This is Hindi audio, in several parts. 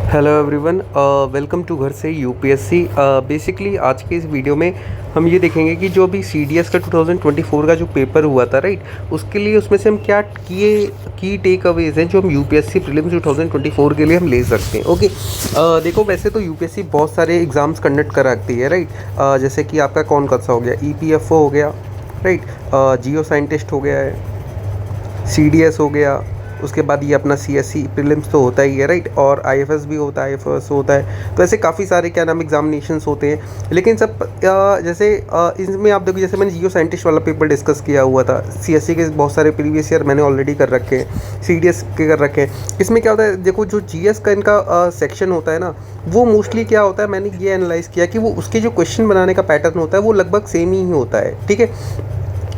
हेलो एवरीवन, वेलकम टू घर से यूपीएससी। बेसिकली आज के इस वीडियो में हम ये देखेंगे कि जो अभी सीडीएस का 2024 का जो पेपर हुआ था, राइट, उसके लिए उसमें से हम क्या की टेक अवेज हैं जो हम यूपीएससी प्रीलिम्स 2024 के लिए हम ले सकते हैं। ओके, देखो वैसे तो यूपीएससी बहुत सारे एग्ज़ाम्स कंडक्ट कराती है, राइट। जैसे कि आपका कौन सा हो गया, ईपीएफओ हो गया, राइट, जियो साइंटिस्ट हो गया है, सीडीएस हो गया, उसके बाद ये अपना सीएससी प्रीलिम्स तो होता ही है, राइट, और आईएफएस भी होता है, आईएफएस होता है। तो ऐसे काफ़ी सारे क्या नाम एग्जामिनेशंस होते हैं, लेकिन सब जैसे इसमें आप देखो, जैसे मैंने जियो साइंटिस्ट वाला पेपर डिस्कस किया हुआ था, सीएससी के बहुत सारे प्रीवियस ईयर मैंने ऑलरेडी कर रखे हैं, सीडीएस के कर रखे हैं। इसमें क्या होता है, देखो जो जीएस का इनका सेक्शन होता है ना, वो मोस्टली क्या होता है, मैंने ये एनालाइज़ किया कि वो उसके जो क्वेश्चन बनाने का पैटर्न होता है वो लगभग सेम ही होता है, ठीक है।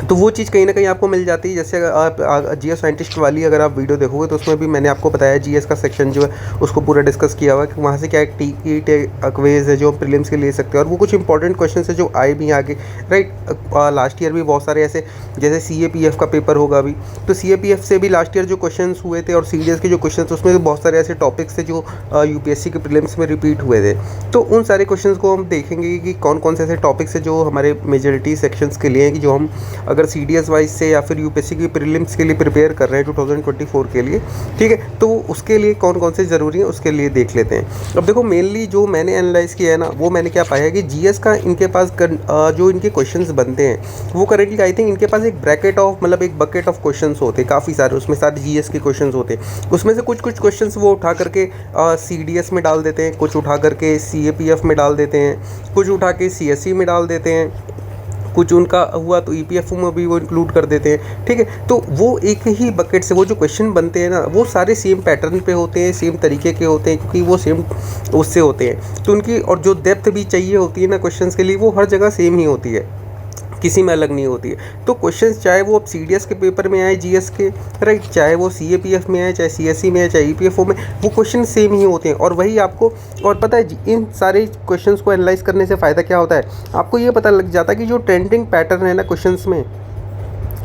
तो वो चीज़ कहीं ना कहीं आपको मिल जाती है। जैसे अगर आप जियो साइंटिस्ट वाली अगर आप वीडियो देखोगे तो उसमें भी मैंने आपको बताया जीएस का सेक्शन जो है उसको पूरा डिस्कस किया हुआ है कि वहाँ से क्या टेकअवेज है जो प्रीलिम्स के ले सकते हैं, और वो कुछ इंपॉर्टेंट क्वेश्चन है जो आए भी आगे, राइट। लास्ट ईयर भी बहुत सारे ऐसे, जैसे सीएपीएफ का पेपर होगा अभी, तो सीएपीएफ से भी लास्ट ईयर जो क्वेश्चन हुए थे और सीडीएस के जो क्वेश्चन थे उसमें बहुत सारे ऐसे टॉपिक्स थे जो यूपीएससी के प्रीलिम्स में रिपीट हुए थे। तो उन सारे क्वेश्चन को हम देखेंगे कि कौन कौन से ऐसे टॉपिक्स है जो हमारे मेजॉरिटी सेक्शंस के लिए हैं, कि जो हम अगर सीडीएस वाइज से या फिर यूपीएससी की प्रीलिम्स के लिए प्रिपेयर कर रहे हैं 2024 के लिए, ठीक है। तो उसके लिए कौन कौन से ज़रूरी है उसके लिए देख लेते हैं। अब देखो मेनली जो मैंने एनालाइज़ किया है ना, वो मैंने क्या पाया कि जीएस का इनके पास जो इनके क्वेश्चंस बनते हैं वो करेंटली आई थिंक इनके पास एक ब्रैकेट ऑफ, मतलब एक बकेट ऑफ क्वेश्चंस होते हैं काफ़ी सारे, उसमें सारे जीएस के क्वेश्चंस होते हैं। उसमें से कुछ क्वेश्चंस वो उठा करके सीडीएस में डाल देते हैं, कुछ उठा करके सीएपीएफ में डाल देते हैं, कुछ उठा के सीएससी में डाल देते हैं, कुछ उनका हुआ तो ईपीएफओ में भी वो इंक्लूड कर देते हैं, ठीक है। तो वो एक ही बकेट से वो जो क्वेश्चन बनते हैं ना, वो सारे सेम पैटर्न पे होते हैं, सेम तरीके के होते हैं, क्योंकि वो सेम उससे होते हैं। तो उनकी और जो डेप्थ भी चाहिए होती है ना क्वेश्चंस के लिए, वो हर जगह सेम ही होती है, किसी में अलग नहीं होती है। तो क्वेश्चंस चाहे वो अब सीडीएस के पेपर में आए जीएस के, राइट, चाहे वो सीएपीएफ में आए, चाहे सीएससी में आए, चाहे ईपीएफओ में, वो क्वेश्चन सेम ही होते हैं। और वही आपको, और पता है इन सारे क्वेश्चंस को एनालाइज करने से फ़ायदा क्या होता है, आपको ये पता लग जाता है कि जो ट्रेंडिंग पैटर्न है ना क्वेश्चंस में,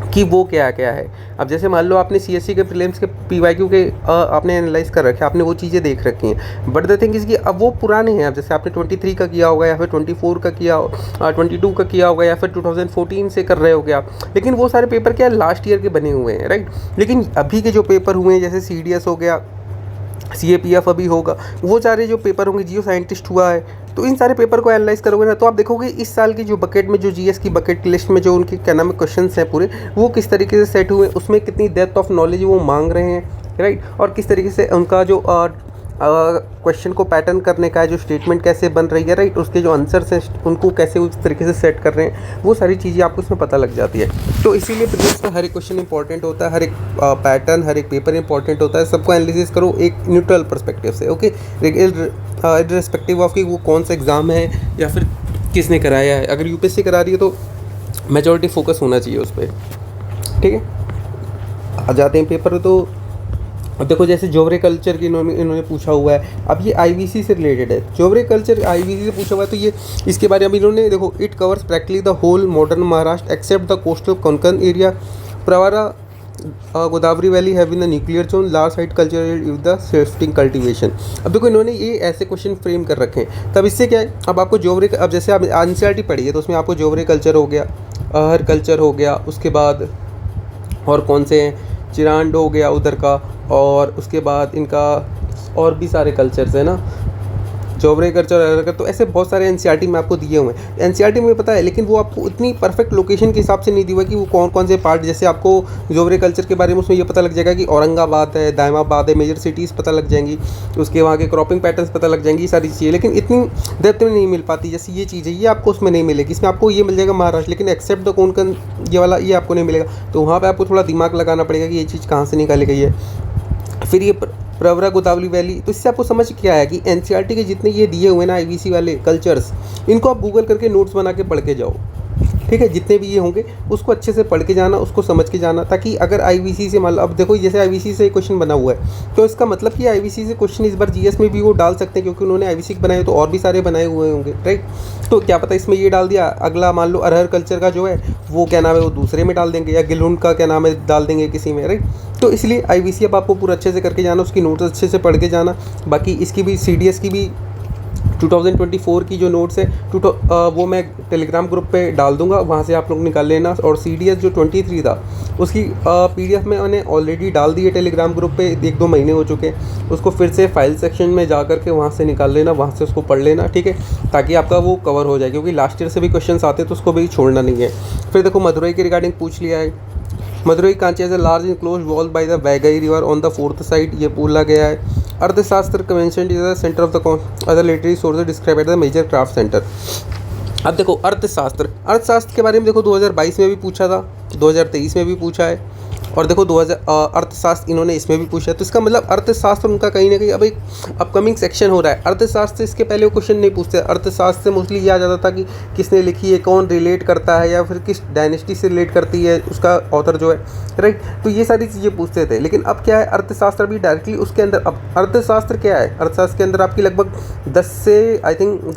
कि वो क्या क्या है। अब जैसे मान लो आपने सीएससी के प्रीलिम्स के पीवाईक्यू के आपने एनालाइज कर रखे, आपने वो चीज़ें देख रखी हैं, बट द थिंग इज़ कि अब वो पुराने हैं। अब जैसे आपने 23 का किया होगा या फिर 24 का किया, 22 का किया होगा, या फिर 2014 से कर रहे होगे आप, लेकिन वो सारे पेपर क्या लास्ट ईयर के बने हुए हैं, राइट। लेकिन अभी के जो पेपर हुए हैं, जैसे सीडीएस हो गया, सीएपीएफ अभी होगा, वो सारे जो पेपर होंगे, जियो साइंटिस्ट हुआ है, तो इन सारे पेपर को एनालाइज करोगे ना, तो आप देखोगे इस साल की जो बकेट में, जो जीएस की बकेट लिस्ट में जो उनके क्या नाम है क्वेश्चंस हैं पूरे, वो किस तरीके से सेट हुए, उसमें कितनी डेप्थ ऑफ नॉलेज वो मांग रहे हैं, राइट, और किस तरीके से उनका जो क्वेश्चन को पैटर्न करने का है, जो स्टेटमेंट कैसे बन रही है, राइट, उसके जो आंसर्स हैं उनको कैसे उस तरीके से सेट कर रहे हैं, वो सारी चीज़ें आपको इसमें पता लग जाती है। तो इसीलिए प्रीलिम्स में हर एक क्वेश्चन इंपॉर्टेंट होता है, हर एक पैटर्न, हर एक पेपर इंपॉर्टेंट होता है। सबको एनालिसिस करो एक न्यूट्रल पर्सपेक्टिव से, ओके, इर्रेस्पेक्टिव ऑफ कि वो कौन सा एग्ज़ाम है या फिर किसने कराया है। अगर यूपीएससी करा रही है तो मेजॉरिटी फोकस होना चाहिए उस पर, ठीक है। आ जाते हैं पेपर। तो अब देखो जैसे जोवरे कल्चर की इन्होंने पूछा हुआ है, अब ये आईवीसी से रिलेटेड है। जोवरे कल्चर आईवीसी से पूछा हुआ है, तो ये इसके बारे में इन्होंने देखो, it covers practically the whole modern Maharashtra except the coastal Konkan area, Pravara Godavari valley having the nuclear zone, large site culture with the shifting cultivation. अब देखो इन्होंने ये ऐसे क्वेश्चन फ्रेम कर रखे हैं। तब इससे क्या है, अब आपको जोवरे, अब जैसे आप एनसीईआरटी पढ़ी है तो उसमें आपको जोवरे कल्चर हो गया, हर कल्चर हो गया, उसके बाद और कौन से हैं, चिरांड हो गया उधर का, और उसके बाद इनका और भी सारे कल्चर्स हैं ना, जोवरे कल्चर, तो ऐसे बहुत सारे एनसीईआरटी में आपको दिए हुए हैं। एनसीईआरटी में पता है, लेकिन वो आपको इतनी परफेक्ट लोकेशन के हिसाब से नहीं दिया हुआ कि वो कौन कौन से पार्ट, जैसे आपको जोवरे कल्चर के बारे में उसमें ये पता लग जाएगा कि औरंगाबाद है, दायमाबाद है, मेजर सिटीज़ पता लग जाएंगी, उसके वहाँ के क्रॉपिंग पैटर्न्स पता लग जाएंगी, सारी चीज़ें, लेकिन इतनी डेप्थ में नहीं मिल पाती। जैसे ये चीज़ है, ये आपको उसमें नहीं मिलेगी, इसमें आपको ये मिल जाएगा महाराष्ट्र, लेकिन एक्सेप्ट द कोंकण ये वाला ये आपको नहीं मिलेगा। तो वहाँ पर आपको थोड़ा दिमाग लगाना पड़ेगा कि ये चीज़ कहाँ से निकाली गई है। फिर ये प्रवरा गोदावरी वैली, तो इससे आपको समझ क्या है कि एनसीईआरटी के जितने ये दिए हुए ना आईवीसी वाले कल्चर्स, इनको आप गूगल करके नोट्स बना के पढ़ के जाओ, ठीक है, जितने भी ये होंगे उसको अच्छे से पढ़ के जाना, उसको समझ के जाना, ताकि अगर आईवीसी से मान लो, अब देखो जैसे आईवीसी से क्वेश्चन बना हुआ है तो इसका मतलब कि आईवीसी से क्वेश्चन इस बार जीएस में भी वो डाल सकते हैं, क्योंकि उन्होंने आईवीसी बनाए तो और भी सारे बनाए हुए होंगे, राइट। तो क्या पता इसमें ये डाल दिया, अगला मान लो अरहर कल्चर का जो है वो क्या नाम है वो दूसरे में डाल देंगे, या गिलहुंड का क्या नाम है डाल देंगे किसी में, राइट। तो इसलिए आईवीसी अब आपको पूरा अच्छे से करके जाना, उसकी नोट्स अच्छे से पढ़ के जाना। बाकी इसकी भी सीडीएस की भी 2024 की जो नोट्स है वो मैं टेलीग्राम ग्रुप पे डाल दूंगा, वहाँ से आप लोग निकाल लेना। और सीडीएस जो 23 था उसकी पीडीएफ में मैंने ऑलरेडी डाल दी है टेलीग्राम ग्रुप पे, 1-2 महीने हो चुके हैं। उसको फिर से फाइल सेक्शन में जा करके वहाँ से निकाल लेना, वहाँ से उसको पढ़ लेना, ठीक है, ताकि आपका वो कवर हो जाए, क्योंकि लास्ट ईयर से भी क्वेश्चन आते तो उसको भी छोड़ना नहीं है। फिर देखो मदुरई के रिगार्डिंग पूछ लिया है, Madurai Kanchi as a large enclose wall by the Vaigai river on the 4th side, ये बोला गया है। Arthashastra convention is the centre of the other literary sources describe at the major craft centre. अब देखो अर्थशास्त्र के बारे में देखो 2022 में भी पूछा था, 2023 में भी पूछा है, और देखो 2000 अर्थशास्त्र इन्होंने इसमें भी पूछा है। तो इसका मतलब अर्थशास्त्र उनका कहीं ना कहीं अब एक अपकमिंग सेक्शन हो रहा है। अर्थशास्त्र से इसके पहले वो क्वेश्चन नहीं पूछते, अर्थशास्त्र से मोस्टली ये आ जाता था कि किसने लिखी है, कौन रिलेट करता है, या फिर किस डायनेस्टी से रिलेट करती है उसका ऑथर जो है, राइट। तो ये सारी चीज़ें पूछते थे। लेकिन अब क्या है, अर्थशास्त्र भी डायरेक्टली उसके अंदर, अब अर्थशास्त्र क्या है, अर्थशास्त्र के अंदर आपकी लगभग 10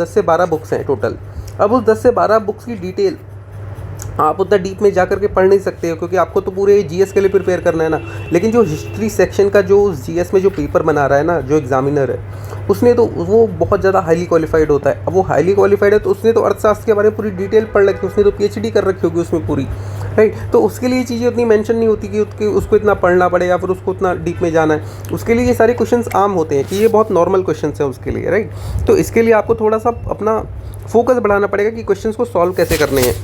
से 12 बुक्स हैं टोटल। अब उस 10 से 12 बुक्स की डिटेल आप उतना डीप में जा करके पढ़ नहीं सकते हो, क्योंकि आपको तो पूरे जीएस के लिए प्रिपेयर करना है ना। लेकिन जो हिस्ट्री सेक्शन का जो जीएस में जो पेपर बना रहा है ना, जो एग्जामिनर है उसने तो वो बहुत ज़्यादा हाईली क्वालिफाइड होता है। अब वो हाईली क्वालिफाइड है तो उसने तो अर्थशास्त्र के बारे में पूरी डिटेल पढ़ रखी, उसने तो पीएचडी कर रखी होगी उसमें पूरी, राइट। तो उसके लिए चीज़ें उतनी मेंशन नहीं होती कि उसको इतना पढ़ना पड़े या फिर उसको उतना डीप में जाना है। उसके लिए ये सारे क्वेश्चंस आम होते हैं कि ये बहुत नॉर्मल क्वेश्चंस हैं उसके लिए, राइट। तो इसके लिए आपको थोड़ा सा अपना फोकस बढ़ाना पड़ेगा कि क्वेश्चंस को सॉल्व कैसे करने हैं।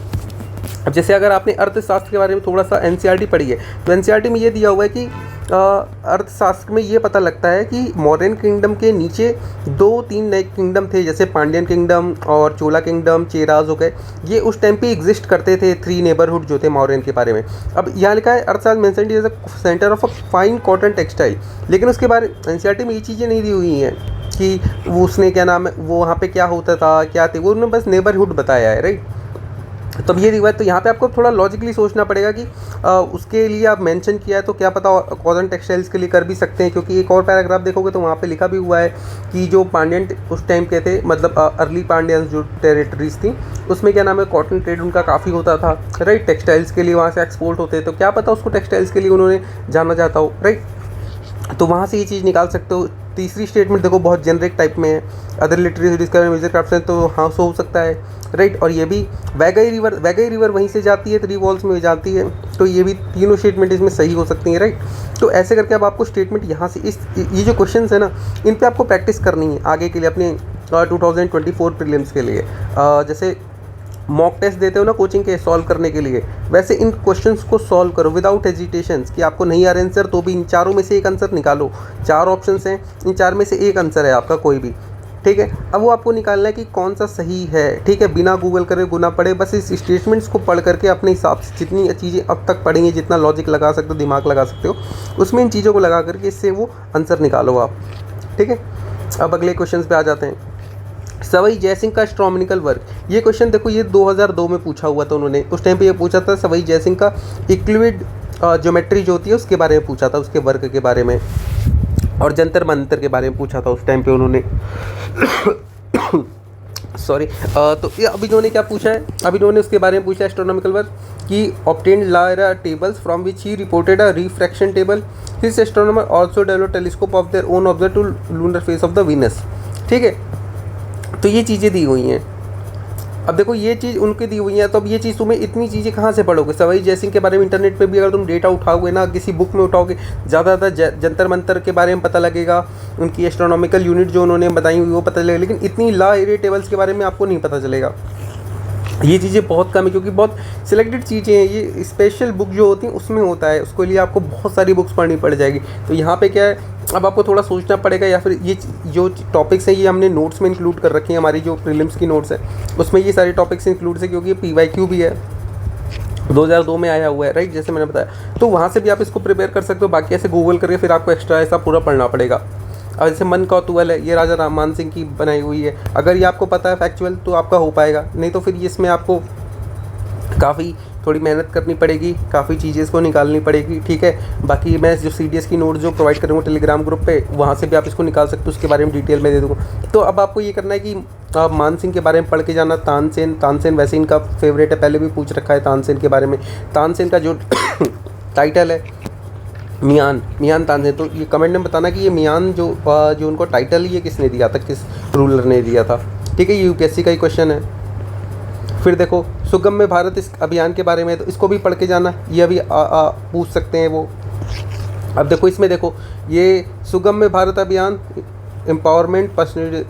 अब जैसे अगर आपने अर्थशास्त्र के बारे में थोड़ा सा एनसीईआरटी पढ़ी है, तो एनसीईआरटी में ये दिया हुआ है कि अर्थशास्त्र में ये पता लगता है कि मौर्यन किंगडम के नीचे 2-3 नए किंगडम थे, जैसे पांड्यन किंगडम और चोला किंगडम, चेराज हो गए, ये उस टाइम पे एग्जिस्ट करते थे, 3 नेबरहुड जो थे मौर्यन के बारे में। अब यहाँ लिखा है Arthashastra mentioned as a centre of a fine cotton textile, लेकिन उसके बारे एनसीईआरटी में ये चीज़ें नहीं दी हुई हैं कि वो उसने क्या नाम है वो वहाँ पे क्या होता था, क्या थे, वो उन्होंने बस नेबरहुड बताया है, राइट। तब ये रिवायत, तो यहाँ पे आपको थोड़ा लॉजिकली सोचना पड़ेगा कि उसके लिए आप मेंशन किया है तो क्या पता कॉटन टेक्सटाइल्स के लिए कर भी सकते हैं, क्योंकि एक और पैराग्राफ देखोगे तो वहाँ पे लिखा भी हुआ है कि जो पांड्यन उस टाइम के थे, मतलब अर्ली पांड्यन जो टेरिटरीज थी उसमें क्या नाम है कॉटन ट्रेड उनका काफ़ी होता था, राइट। टेक्सटाइल्स के लिए वहाँ से एक्सपोर्ट होते, तो क्या पता उसको टेक्सटाइल्स के लिए उन्होंने जाना चाहता हो, राइट। तो वहाँ से ये चीज़ निकाल सकते हो। तीसरी स्टेटमेंट देखो बहुत जेनरिक टाइप में है, other literary discover major craft है, तो हाँ सो हो सकता है, राइट। और ये भी वैगई रिवर वहीं से जाती है, 3 वॉल्स में जाती है, तो ये भी तीनों स्टेटमेंट इसमें सही हो सकती हैं, राइट। तो ऐसे करके अब आपको स्टेटमेंट यहाँ से ये जो क्वेश्चन है ना, इन पर आपको प्रैक्टिस करनी है आगे के लिए अपने 2024 प्रीलिम्स के लिए। जैसे मॉक टेस्ट देते हो ना कोचिंग के सॉल्व करने के लिए, वैसे इन क्वेश्चंस को सॉल्व करो विदाउट हेजिटेशंस, कि आपको नहीं आ रहा आंसर तो भी इन चारों में से एक आंसर निकालो। 4 ऑप्शंस हैं, इन 4 में से एक आंसर है आपका कोई भी, ठीक है। अब वो आपको निकालना है कि कौन सा सही है, ठीक है, बिना गूगल करे गुना पड़े, बस इस स्टेटमेंट्स को पढ़ करके अपने हिसाब से जितनी चीज़ें अब तक पढ़ेंगे, जितना लॉजिक लगा सकते हो, दिमाग लगा सकते हो, उसमें इन चीज़ों को लगा करके इससे वो आंसर निकालो आप, ठीक है। अब अगले क्वेश्चन पे आ जाते हैं। सवाई जयसिंह का एस्ट्रोनॉमिकल वर्क, ये क्वेश्चन देखो ये 2002 में पूछा हुआ था उन्होंने, उस टाइम पे ये पूछा था सवाई जयसिंह का इक्लिड ज्योमेट्री जो होती है उसके बारे में पूछा था, उसके वर्क के बारे में, और जंतर मंतर के बारे में पूछा था उस टाइम पे उन्होंने सॉरी। तो ये अभी इन्होंने क्या पूछा है, अभी इन्होंने उसके बारे में पूछा एस्ट्रोनॉमिकल वर्क कि obtained Lyra tables from which he reported a refraction table, his astronomer also develop telescope of their own observe to lunar face of the Venus, ठीक है। तो ये चीज़ें दी हुई हैं। अब देखो ये चीज़ उनकी दी हुई है, तो अब ये चीज़ तुम्हें इतनी चीज़ें कहाँ से पढ़ोगे। सवाई जयसिंह के बारे में इंटरनेट पे भी अगर तुम डेटा उठाओगे ना, किसी बुक में उठाओगे, ज़्यादा जंतर मंतर के बारे में पता लगेगा, उनकी एस्ट्रोनॉमिकल यूनिट जो उन्होंने बताई हुई वो पता चलेगा, लेकिन इतनी ला एरिया टेबल्स के बारे में आपको नहीं पता चलेगा। ये चीज़ें बहुत कम है, क्योंकि बहुत सिलेक्टेड चीज़ें हैं, ये स्पेशल बुक जो होती हैं उसमें होता है, उसके लिए आपको बहुत सारी बुक्स पढ़नी पड़ जाएगी। तो यहाँ पे क्या है, अब आपको थोड़ा सोचना पड़ेगा, या फिर ये जो टॉपिक्स हैं ये हमने नोट्स में इंक्लूड कर रखे हैं, हमारी जो प्रीलिम्स की नोट्स है उसमें ये सारे टॉपिक्स इंक्लूड है, क्योंकि ये PYQ भी है, 2002 में आया हुआ है, राइट, जैसे मैंने बताया। तो वहाँ से भी आप इसको प्रिपेयर कर सकते हो, बाकी ऐसे गूगल करके फिर आपको एक्स्ट्रा ऐसा पूरा पढ़ना पड़ेगा। अब जैसे मन कौतूहल है, ये राजा राममान सिंह की बनाई हुई है, अगर ये आपको पता है फैक्चुअल तो आपका हो पाएगा, नहीं तो फिर इसमें आपको काफ़ी थोड़ी मेहनत करनी पड़ेगी, काफ़ी चीज़ें इसको निकालनी पड़ेगी, ठीक है। बाकी मैं जो CDS की नोट जो प्रोवाइड करूँगा टेलीग्राम ग्रुप पे, वहाँ से भी आप इसको निकाल सकते हो, उसके बारे में डिटेल में दे दूँगा। तो अब आपको ये करना है कि आप मान सिंह के बारे में पढ़ के जाना। तानसेन वैसे इनका फेवरेट है, पहले भी पूछ रखा है तानसेन के बारे में। तानसेन का जो टाइटल है मियान तानसेन, तो ये कमेंट में बताना कि ये मियान जो उनको टाइटल ये किसने दिया था, किस रूलर ने दिया था, ठीक है। ये UPSC का ही क्वेश्चन है। फिर देखो सुगम्य भारत इस अभियान के बारे में, तो इसको भी पढ़ के जाना, ये अभी पूछ सकते हैं वो। अब देखो इसमें देखो ये Sugamya Bharat Abhiyan empowerment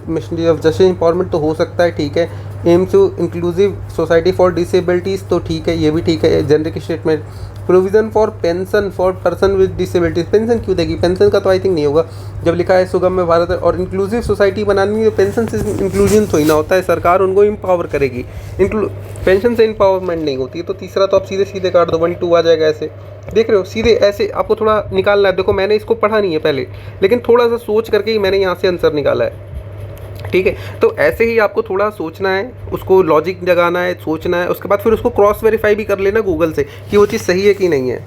missionary of justice empowerment तो हो सकता है, ठीक है। Aims to inclusive society for disabilities तो ठीक है, ये भी ठीक है। Generic statement provision for pension for person with disabilities, pension क्यों देगी, पेंशन का तो आई थिंक नहीं होगा। जब लिखा है सुगम्य भारत और इंक्लूसिव सोसाइटी बनानी है, तो पेंशन से इंक्लूजन तो ही ना होता है, सरकार उनको एम्पावर करेगी, पेंशन से एम्पावरमेंट नहीं होती है। तो तीसरा तो आप सीधे सीधे काट दो, 1 2 आ जाएगा ऐसे, देख रहे हो सीधे ऐसे आपको थोड़ा निकालना है। देखो मैंने इसको पढ़ा नहीं है पहले, लेकिन थोड़ा सा सोच करके ही मैंने यहाँ से आंसर निकाला है, ठीक है। तो ऐसे ही आपको थोड़ा सोचना है, उसको लॉजिक जगाना है, सोचना है, उसके बाद फिर उसको क्रॉस वेरीफाई भी कर लेना गूगल से कि वो चीज़ सही है कि नहीं है।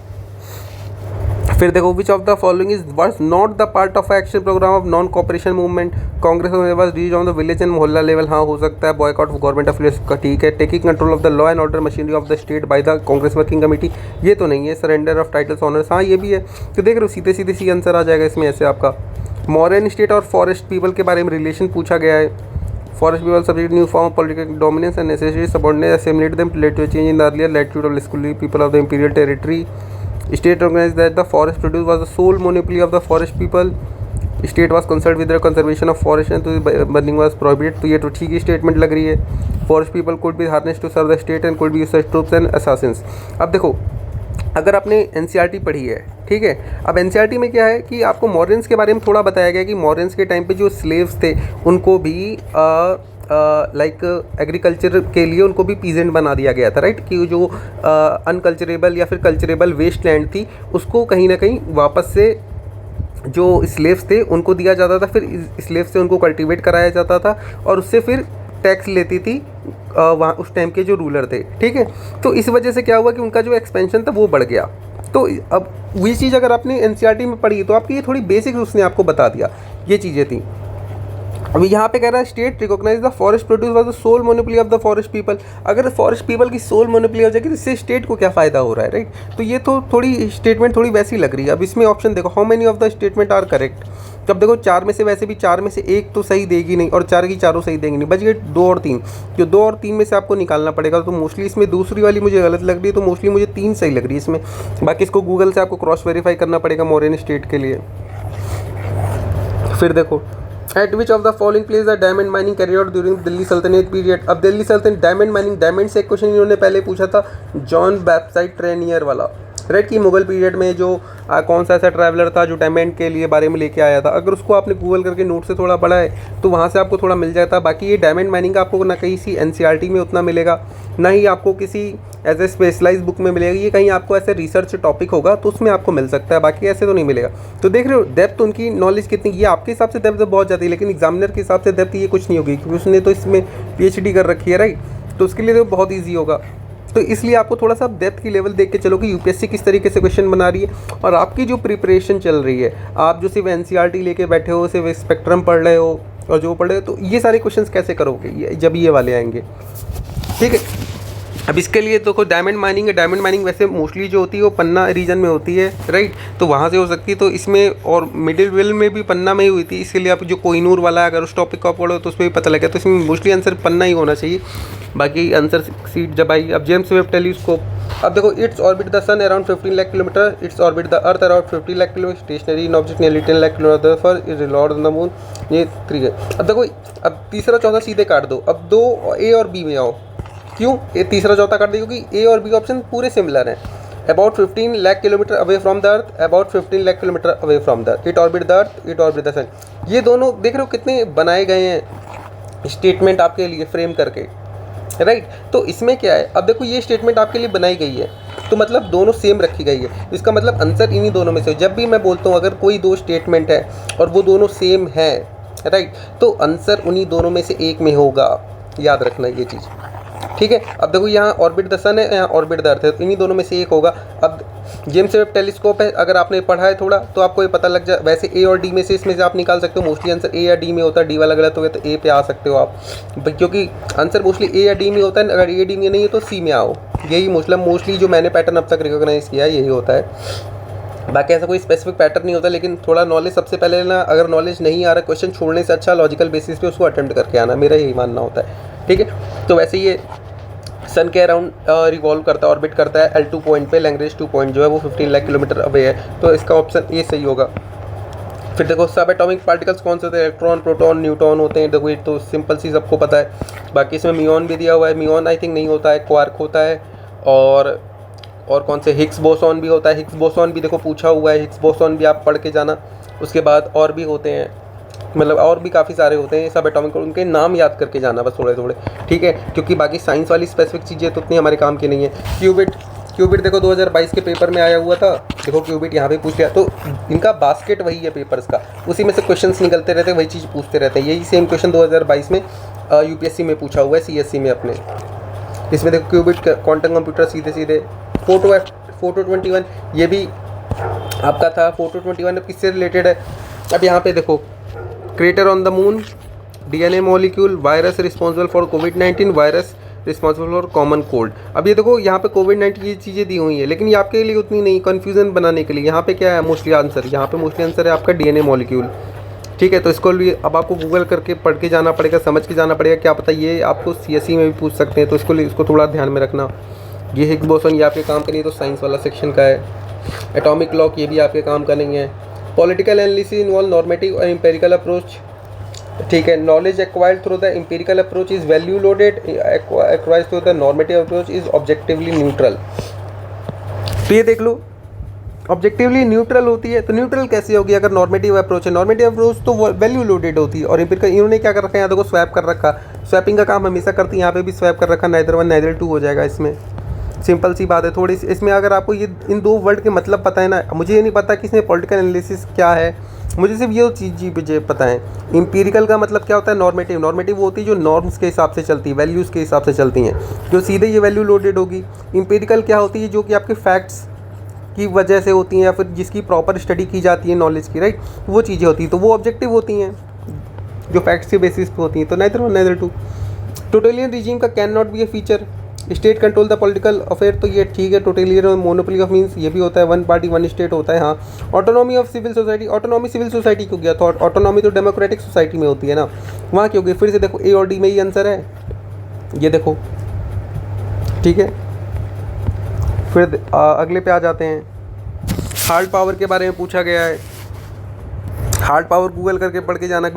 फिर देखो which of the following is was not the part of action programme of non cooperation movement, Congress was reach on the village and mohalla level, हाँ हो सकता है। बॉयकॉट ऑफ गवर्नमेंट अफेयर्स का, ठीक है। Taking control of the law and order machinery of the state by the Congress working committee, ये तो नहीं है। सरेंडर ऑफ टाइटल्स ऑनर्स, हाँ ये भी है। तो देख रहे हो सीधे सीधे सी आंसर आ जाएगा इसमें ऐसे आपका। मॉडर्न स्टेट और फॉरेस्ट पीपल के बारे में रिलेशन पूछा गया है। Forest people subject new form political dominance and necessary subordinate assimilate them late to change in the earlier latitude of स्कूली people of the imperial territory. State recognized that the forest produce was the sole monopoly of the forest people. State was concerned with the conservation of forest and तो burning was prohibited। तो ये तो ठीक ही स्टेटमेंट लग रही है। Forest people could be harnessed to serve the state and could be used as troops and assassins। अब देखो अगर आपने NCERT पढ़ी है, ठीक है। अब NCERT में क्या है कि आपको मॉरियंस के बारे में थोड़ा बताया गया कि मॉरियंस के टाइम पे जो स्लेव्स थे उनको भी लाइक एग्रीकल्चर के लिए उनको भी पीजेंट बना दिया गया था, राइट। कि जो अनकल्चरेबल या फिर कल्चरेबल वेस्ट लैंड थी उसको कहीं ना कहीं वापस से जो स्लेव्स थे उनको दिया जाता था, फिर स्लेव्स से उनको कल्टीवेट कराया जाता था और उससे फिर टैक्स लेती थी वहाँ उस टाइम के जो रूलर थे, ठीक है। तो इस वजह से क्या हुआ कि उनका जो एक्सपेंशन था वो बढ़ गया। तो अब वही चीज़ अगर आपने NCERT में पढ़ी तो आपकी ये थोड़ी बेसिक्स उसने आपको बता दिया, ये चीज़ें थी। अभी यहाँ पे कह रहा है state recognise the forest produce was the sole monopoly of the forest people. अगर फॉरेस्ट पीपल की सोल मोनोपोली हो जाएगी तो इससे स्टेट को क्या फ़ायदा हो रहा है, राइट। तो ये तो थोड़ी स्टेटमेंट थोड़ी वैसी लग रही है। अब इसमें ऑप्शन देखो, how many of the statement are correct. जब देखो 4 में से वैसे भी 4 में से 1 तो सही देगी नहीं और 4 की चारों सही देंगी नहीं, बच गए 2 और 3। जो 2 और 3 में से आपको निकालना पड़ेगा। तो मोस्टली इसमें दूसरी वाली मुझे गलत लग रही है, तो मोस्टली मुझे 3 सही लग रही है इसमें। बाकी इसको गूगल से आपको क्रॉस वेरीफाई करना पड़ेगा मॉरियन स्टेट के लिए। फिर देखो at which of the following place the diamond mining carrier out during Delhi Sultanate period. अब दिल्ली सल्तनत डायमंड माइनिंग, डायमंड से एक क्वेश्चन इन्होंने पहले पूछा था जॉन बैप्टाइस्ट ट्रेनियर वाला, राइट। कि मुगल पीरियड में जो कौन सा ऐसा ट्रैवलर था जो डायमंड के लिए बारे में लेके आया था। अगर उसको आपने गूगल करके नोट से थोड़ा पढ़ा है तो वहाँ से आपको थोड़ा मिल जाता। बाकी ये डायमंड माइनिंग का आपको ना कहीं सी NCERT में उतना मिलेगा, ना ही आपको किसी एज ए स्पेशलाइज बुक में मिलेगा। ये कहीं आपको ऐसे रिसर्च टॉपिक होगा तो उसमें आपको मिल सकता है, बाकी ऐसे तो नहीं मिलेगा। तो देख रहे हो डेप्थ उनकी नॉलेज कितनी, ये आपके हिसाब से डेप्थ बहुत ज़्यादा है, लेकिन एग्जामिनर के हिसाब से डेप्थ ये कुछ नहीं होगी क्योंकि उसने तो इसमें PhD कर रखी है, राइट। तो उसके लिए तो बहुत ईजी होगा। तो इसलिए आपको थोड़ा सा डेप्थ की लेवल देख के चलो कि UPSC किस तरीके से क्वेश्चन बना रही है और आपकी जो प्रिपरेशन चल रही है। आप जो सिर्फ NCERT लेके बैठे हो, सिर्फ स्पेक्ट्रम पढ़ रहे हो और जो पढ़ रहे हो, तो ये सारे क्वेश्चंस कैसे करोगे जब ये वाले आएंगे, ठीक है। अब इसके लिए तो कोई डायमंड माइनिंग है, डायमंड माइनिंग वैसे मोस्टली जो होती है वो पन्ना रीजन में होती है, राइट। तो वहाँ से हो सकती है। तो इसमें और मिडिल वेल में भी पन्ना में ही हुई थी, इसके लिए आप जो कोहिनूर वाला है अगर उस टॉपिक को पढ़ो तो उसमें भी पता लगे। तो इसमें मोस्टली आंसर पन्ना ही होना चाहिए, बाकी आंसर सीट जब आई। अब जेम्स वेब टेलीस्कोप, अब देखो its orbit the sun around 15 lakh kilometre, its orbit the earth around 50 lakh kilometre, stationary in object nearly 10 lakh kilometre for is revolved on the moon. ये 3 है। अब देखो अब तीसरा चौथा सीधे काट दो। अब 2 A और B में आओ। क्यों ये तीसरा चौथा काट दिया? क्योंकि A और B ऑप्शन पूरे सिमिलर हैं। About 15 lakh kilometre away from the earth, about 15 lakh kilometre away from the earth, it orbit the earth, it orbit the sun. ये दोनों देख रहे हो कितने बनाए गए हैं स्टेटमेंट आपके लिए फ्रेम करके, राइट। तो इसमें क्या है, अब देखो ये स्टेटमेंट आपके लिए बनाई गई है तो मतलब दोनों सेम रखी गई है। इसका मतलब आंसर इन्हीं दोनों में से। जब भी मैं बोलता हूँ अगर कोई 2 स्टेटमेंट है और वो दोनों सेम है, राइट, तो आंसर उन्हीं दोनों में से एक में होगा। याद रखना ये चीज़, ठीक है। अब देखो यहाँ ऑर्बिट द सन है, यहाँ ऑर्बिट द अर्थ है, तो इन्हीं दोनों में से एक होगा। अब जेम्स वेब टेलीस्कोप है, अगर आपने पढ़ा है थोड़ा तो आपको ये पता लग जाए। वैसे ए और डी में से इसमें से आप निकाल सकते हो, मोस्टली आंसर ए या डी में होता है, डी वाला गलत हो गया तो ए पे आ सकते हो आप, क्योंकि आंसर मोस्टली ए या डी में होता है। अगर ए डी में नहीं है तो सी में आओ, यही मोस्टली जो मैंने पैटर्न अब तक रिकॉग्नाइज किया है यही होता है। बाकी ऐसा कोई स्पेसिफिक पैटर्न नहीं होता, लेकिन थोड़ा नॉलेज सबसे पहले लेना। अगर नॉलेज नहीं आ रहा, क्वेश्चन छोड़ने से अच्छा लॉजिकल बेसिस पे उसको अटेम्प्ट करके आना, मेरा यही मानना होता है। ठीक है, तो वैसे ये सन के अराउंड रिवॉल्व करता है, ऑर्बिट करता है L2 पॉइंट पे। लैग्रेंज 2 पॉइंट जो है वो 15 लाख किलोमीटर अवे है, तो इसका ऑप्शन ए सही होगा। फिर देखो सब एटॉमिक पार्टिकल्स कौन से होते हैं, इलेक्ट्रॉन, प्रोटॉन, न्यूट्रॉन होते हैं। देखो ये तो सिंपल सी सबको पता है। बाकी इसमें मियोन भी दिया हुआ है, मियोन आई थिंक नहीं होता है, क्वार्क होता है। और कौन से, हिग्स बोसॉन भी होता है, हिग्स बोसॉन भी देखो पूछा हुआ है, हिग्स बोसॉन भी आप पढ़ के जाना। उसके बाद और भी होते हैं, मतलब और भी काफ़ी सारे होते हैं सब एटॉमिक, उनके नाम याद करके जाना बस थोड़े थोड़े, ठीक है। क्योंकि बाकी साइंस वाली स्पेसिफिक चीज़ें तो उतनी हमारे काम की नहीं है। क्यूबिट देखो 2022 के पेपर में आया हुआ था, देखो क्यूबिट यहाँ पे पूछ लिया, तो इनका बास्केट वही है पेपर्स का, उसी में से क्वेश्चंस निकलते रहते हैं, वही चीज़ पूछते रहते हैं। यही सेम क्वेश्चन 2022 में यूपीएससी में पूछा हुआ है, सीएससी में अपने। इसमें देखो क्यूबिट क्वांटम कंप्यूटर, सीधे सीधे फोटो 21 ये भी आपका था। फोटो 21 अब किससे रिलेटेड है, अब यहाँ पे देखो crater on the moon, DNA molecule, virus responsible for covid, virus responsible for common cold. अब ये देखो यहाँ पे कोविड-19 ये चीज़ें दी हुई हैं, लेकिन ये आपके लिए उतनी नहीं, कन्फ्यूजन बनाने के लिए। यहाँ पे क्या है मोस्टली आंसर, यहाँ पे मोस्टली आंसर है आपका डीएनए मॉलिक्यूल, ठीक है। तो इसको भी अब आपको गूगल करके पढ़ के जाना पड़ेगा, समझ के जाना पड़ेगा, क्या पता ये आपको सीएससी में भी पूछ सकते हैं, तो इसको थोड़ा ध्यान में रखना। ये हिग्स बोसॉन ये आपके काम करेंगे, तो साइंस वाला सेक्शन का है। एटॉमिक क्लॉक ये भी आपके काम करेंगे। पॉलिटिकल एनालिसिस इन्वॉल्व नॉर्मेटिव और एम्पेरिकल अप्रोच, ठीक है। Knowledge acquired through the empirical approach is value loaded, acquired through the normative approach is objectively neutral. तो ये देख लो, ऑब्जेक्टिवली न्यूट्रल होती है, तो न्यूट्रल कैसे होगी अगर नॉर्मेटिव अप्रोच है। नॉर्मेटिव अप्रोच तो वैल्यू लोडेड होती है, और एम्पिरिकल इन्होंने क्या कर रखा है, यहाँ देखो स्वैप कर रखा, स्वैपिंग का काम हमेशा करती है, यहाँ पे भी स्वैप कर रखा, नाइदर 1 नाइदर 2 हो जाएगा इसमें। सिंपल सी बात है। थोड़ी सी इसमें अगर आपको ये इन दो वर्ड के मतलब पता है ना, मुझे ये नहीं पता कि इसमें पॉलिटिकल एनालिसिस क्या है, मुझे सिर्फ ये चीज़ मुझे पता है। इम्पीरिकल का मतलब क्या होता है, नॉर्मेटिव। नॉर्मेटिव वो होती है जो नॉर्म्स के हिसाब से चलती है, वैल्यूज़ के हिसाब से चलती हैं, जो सीधे ये वैल्यू लोडेड होगी। इम्पीरिकल क्या होती है, जो कि आपके फैक्ट्स की वजह से होती हैं, या फिर जिसकी प्रॉपर स्टडी की जाती है नॉलेज की, राइट, वो चीज़ें होती हैं, तो वो ऑब्जेक्टिव होती हैं, जो फैक्ट्स के बेसिस पे होती हैं। तो नाइदर 1 नाइदर 2। टोटलियन रिजीम का can not be A feature, state control the political affair, तो ये ठीक है। टोटलियन मोनोपोली ऑफ मीन्स ये भी होता है, 1 पार्टी 1 स्टेट होता है। हाँ, autonomy of civil society, autonomy civil society क्यों गया, तो ऑटोनॉमी तो डेमोक्रेटिक सोसाइटी में होती है ना, वहाँ क्यों गई। फिर से देखो ए और डी में ही आंसर है, ये देखो, ठीक है। फिर अगले पे आ जाते हैं। हार्ड पावर के बारे में पूछा गया है, हार्ड पावर गूगल करके पढ़ के जाना।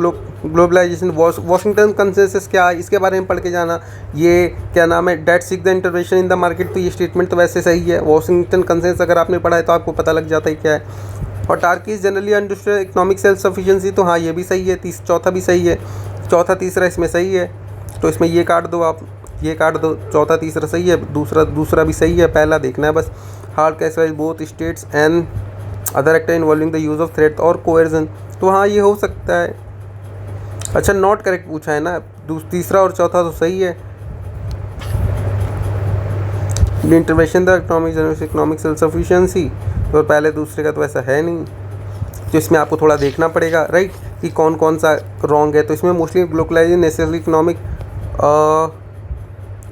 ग्लोबलाइजेशन, वॉशिंगटन कंसेंसस क्या है, इसके बारे में पढ़ के जाना। ये क्या नाम है, that seek the intervention in the market, तो ये स्टेटमेंट तो वैसे सही है। वॉशिंगटन कंसेंसस अगर आपने पढ़ा है तो आपको पता लग जाता है क्या है। और autarkies generally understood economic self sufficiency, तो हाँ ये भी सही है। चौथा भी सही है, चौथा तीसरा इसमें सही है, तो इसमें ये काट दो आप, ये काट दो, चौथा तीसरा सही है, दूसरा भी सही है, पहला देखना है बस। Hard cash wise both states and other actor involving the use of threat और कोएर्जन, तो हाँ ये हो सकता है। अच्छा नॉट करेक्ट पूछा है ना, तीसरा और चौथा तो सही है। Intervention the economic self sufficiency, तो पहले दूसरे का तो ऐसा है नहीं, तो इसमें आपको थोड़ा देखना पड़ेगा, राइट, कि कौन कौन सा रॉन्ग है। तो इसमें मोस्टली ग्लोबलाइजेशन, नेसेसरी इकोनॉमिक,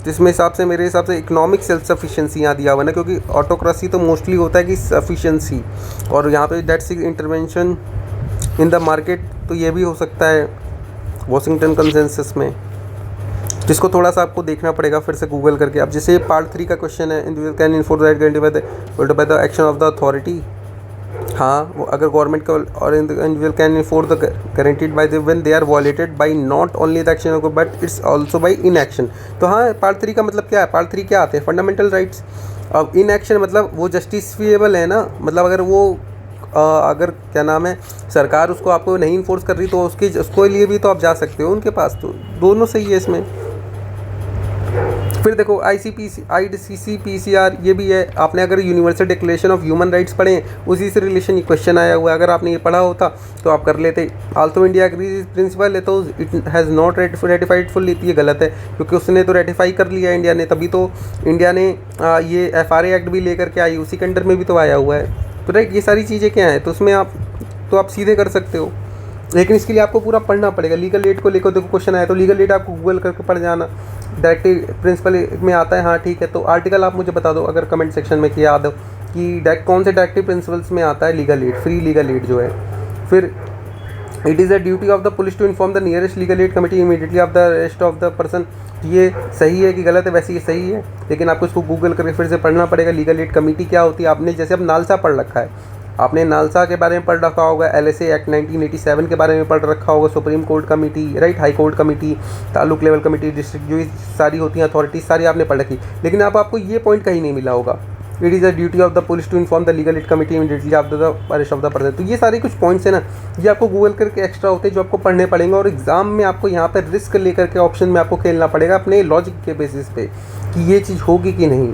जिसमें हिसाब से मेरे हिसाब से इकोनॉमिक सेल्फ सफिशिएंसी यहाँ दिया हुआ ना, क्योंकि ऑटोक्रेसी तो मोस्टली होता है कि सफिशिएंसी, और यहाँ पे that seek intervention in the market, तो ये भी हो सकता है वॉशिंगटन कंसेंसस में, जिसको थोड़ा सा आपको देखना पड़ेगा फिर से गूगल करके। अब जैसे पार्ट 3 का क्वेश्चन है, individual can enforce right guarantee by the action of the authority. हाँ, वो अगर गवर्नमेंट का, और individual can enforce the guaranteed by the when they are violated by not only the action of but it's also by inaction. तो हाँ, पार्ट 3 का मतलब क्या है, पार्ट 3 क्या आते हैं, फंडामेंटल राइट्स। अब इनएक्शन मतलब वो जस्टिफिएबल है ना, मतलब अगर वो अगर क्या नाम है, सरकार उसको आपको नहीं इन्फोर्स कर रही, तो उसके लिए भी तो आप जा सकते हो उनके पास, तो दोनों सही है इसमें। फिर देखो ICCPCR ये भी है, आपने अगर universal declaration of human rights पढ़े हैं उसी से रिलेशन ये क्वेश्चन आया हुआ है, अगर आपने ये पढ़ा होता तो आप कर लेते। आल्सो इंडिया एग्रीज प्रिंसिपल है तो it has not ratified fully, ये गलत है क्योंकि उसने तो रेटिफाई कर लिया इंडिया ने, तभी तो इंडिया ने ये FRA एक्ट भी लेकर के आई, उसी के अंडर में भी तो आया हुआ है। तो राइट, ये सारी चीज़ें क्या हैं, तो उसमें आप सीधे कर सकते हो, लेकिन इसके लिए आपको पूरा पढ़ना पड़ेगा। लीगल एड को लेकर देखो क्वेश्चन आया तो लीगल एड आपको गूगल करके पढ़ जाना, डायरेक्टिव प्रिंसिपल में आता है, हाँ ठीक है। तो आर्टिकल आप मुझे बता दो अगर कमेंट सेक्शन में, कि याद हो कि कौन से डायरेक्टिव प्रिंसिपल्स में आता है legal aid, free legal aid जो है। फिर it is the duty of the police to inform the nearest legal aid committee immediately of the arrest of the person. ये सही है कि गलत है, वैसे ये सही है, लेकिन आपको इसको गूगल करके फिर से पढ़ना पड़ेगा। लीगल एड कमेटी क्या होती है, आपने जैसे अब नालसा पढ़ रखा है, आपने नालसा के बारे में पढ़ रखा होगा, LSA एक्ट 1987 के बारे में पढ़ रखा होगा, supreme court committee, right, high court committee, taluk level committee, district, जो सारी होती हैं अथॉरिटीज, सारी आपने पढ़ रखी, लेकिन आपको ये पॉइंट कहीं नहीं मिला होगा। It is the duty of the police to inform the legal aid committee immediately after the arrest of the person. तो ये सारे कुछ पॉइंट्स हैं ना, ये आपको गूगल करके एक्स्ट्रा होते हैं जो आपको पढ़ने पड़ेंगे, और एग्जाम में आपको यहाँ पर रिस्क लेकर के ऑप्शन में आपको खेलना पड़ेगा अपने लॉजिक के बेसिस पे कि ये चीज़ होगी कि नहीं।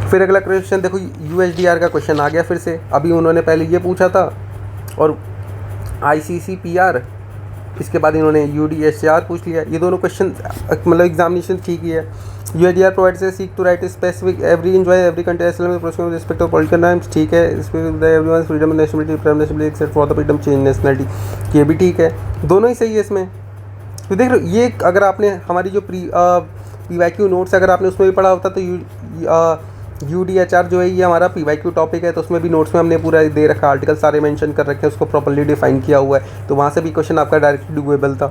फिर अगला क्वेश्चन देखो, USDR का क्वेश्चन आ गया फिर से, अभी उन्होंने पहले ये पूछा था और ICCPR, इसके बाद इन्होंने UDSR पूछ लिया। ये दोनों क्वेश्चन मतलब एग्जामिनेशन ठीक ही है। USDR provides a seek to right specific every enjoy every country with respect of political rights, ठीक है। Everyone's freedom nationality except for the freedom change nationality, ये भी ठीक है, दोनों ही सही है इसमें। तो देख लो, ये अगर आपने हमारी जो PYQ नोट्स अगर आपने उसमें भी पढ़ा होता तो UDHR जो है ये हमारा PYQ टॉपिक है, तो उसमें भी नोट्स में हमने पूरा दे रखा, आर्टिकल सारे मेंशन कर रखे हैं, उसको प्रॉपर्ली डिफाइन किया हुआ है, तो वहाँ से भी क्वेश्चन आपका डायरेक्टली डुएबल था।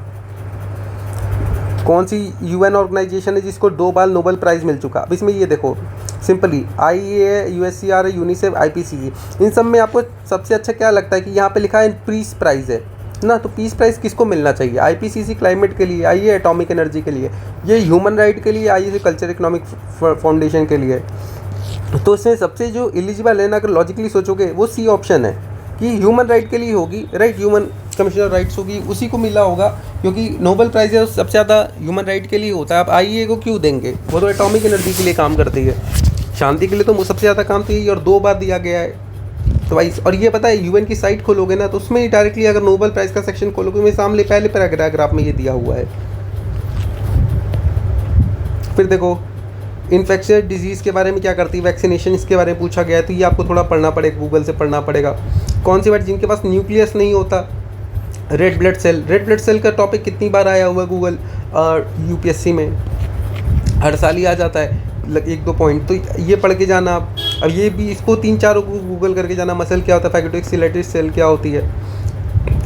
कौन सी UN ऑर्गेनाइजेशन है जिसको 2 बार नोबेल प्राइज़ मिल चुका? अब इसमें ये देखो simply IEA, USCR, UNICEF, IPCC, इन सब में आपको सबसे अच्छा क्या लगता है कि यहाँ पे लिखा है पीस प्राइज़ है ना, तो पीस प्राइज़ किसको मिलना चाहिए? IPCC क्लाइमेट के लिए, IEA एटॉमिक एनर्जी के लिए, ये ह्यूमन राइट के लिए, IEA कल्चर इकोनॉमिक फाउंडेशन के लिए। तो इसमें सबसे जो एलिजिबल है ना, अगर लॉजिकली सोचोगे, वो C ऑप्शन है कि ह्यूमन राइट के लिए होगी, right, human commission of rights होगी, उसी को मिला होगा, क्योंकि नोबेल प्राइज़ है सबसे ज़्यादा ह्यूमन राइट के लिए होता है। आप IEA को क्यों देंगे, वो तो एटॉमिक एनर्जी के लिए काम करती है, शांति के लिए तो सबसे ज़्यादा काम तो यही, और 2 बार दिया गया है। तो भाई, और ये पता है UN की साइट खोलोगे ना, तो उसमें डायरेक्टली अगर नोबेल प्राइज़ का सेक्शन खोलोगे, मेरे सामने पहले पैराग्राफ में ये दिया हुआ है। फिर देखो, इन्फेक्शियस डिजीज़ के बारे में क्या करती है, वैक्सीनेशन, इसके बारे में पूछा गया है, तो ये आपको थोड़ा पढ़ना पड़ेगा, गूगल से पढ़ना पड़ेगा। कौन सी बात जिनके पास न्यूक्लियस नहीं होता, red blood cell, red blood cell का टॉपिक कितनी बार आया हुआ है गूगल UPSC में, हर साल ही आ जाता है 1-2 पॉइंट, तो ये पढ़ के जाना आप। अब ये भी इसको 3-4 गूगल करके जाना, मसल क्या होता है, फैगोटोक्सिलेटेड सेल क्या होती है।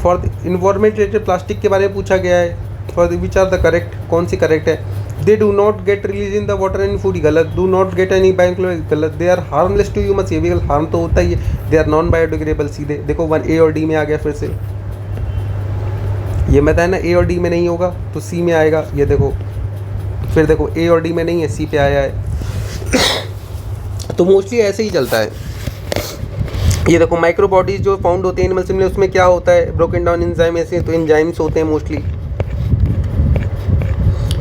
For the environment related plastic के बारे में पूछा गया है, for the which are the correct, कौन सी करेक्ट है। They do not get release in the water and food, गलत। Do not get any biochloride, गलत। They are harmless to humans, ये भी गलत, हार्म तो होता ही है। दे आर नॉन बायोडिग्रेडेबल, सीधे देखो 1A और D में आ गया फिर से। ये मैं था ना A और D में नहीं होगा तो C में आएगा, ये देखो। फिर देखो A और D में नहीं है, C पे आया है। तो मोस्टली ऐसे ही चलता है। ये देखो, माइक्रो बॉडीज जो फाउंड होते हैं एनिमल्स में, उसमें क्या होता है, ब्रोकन डाउन एंजाइम, ऐसे तो एंजाइम्स होते हैं मोस्टली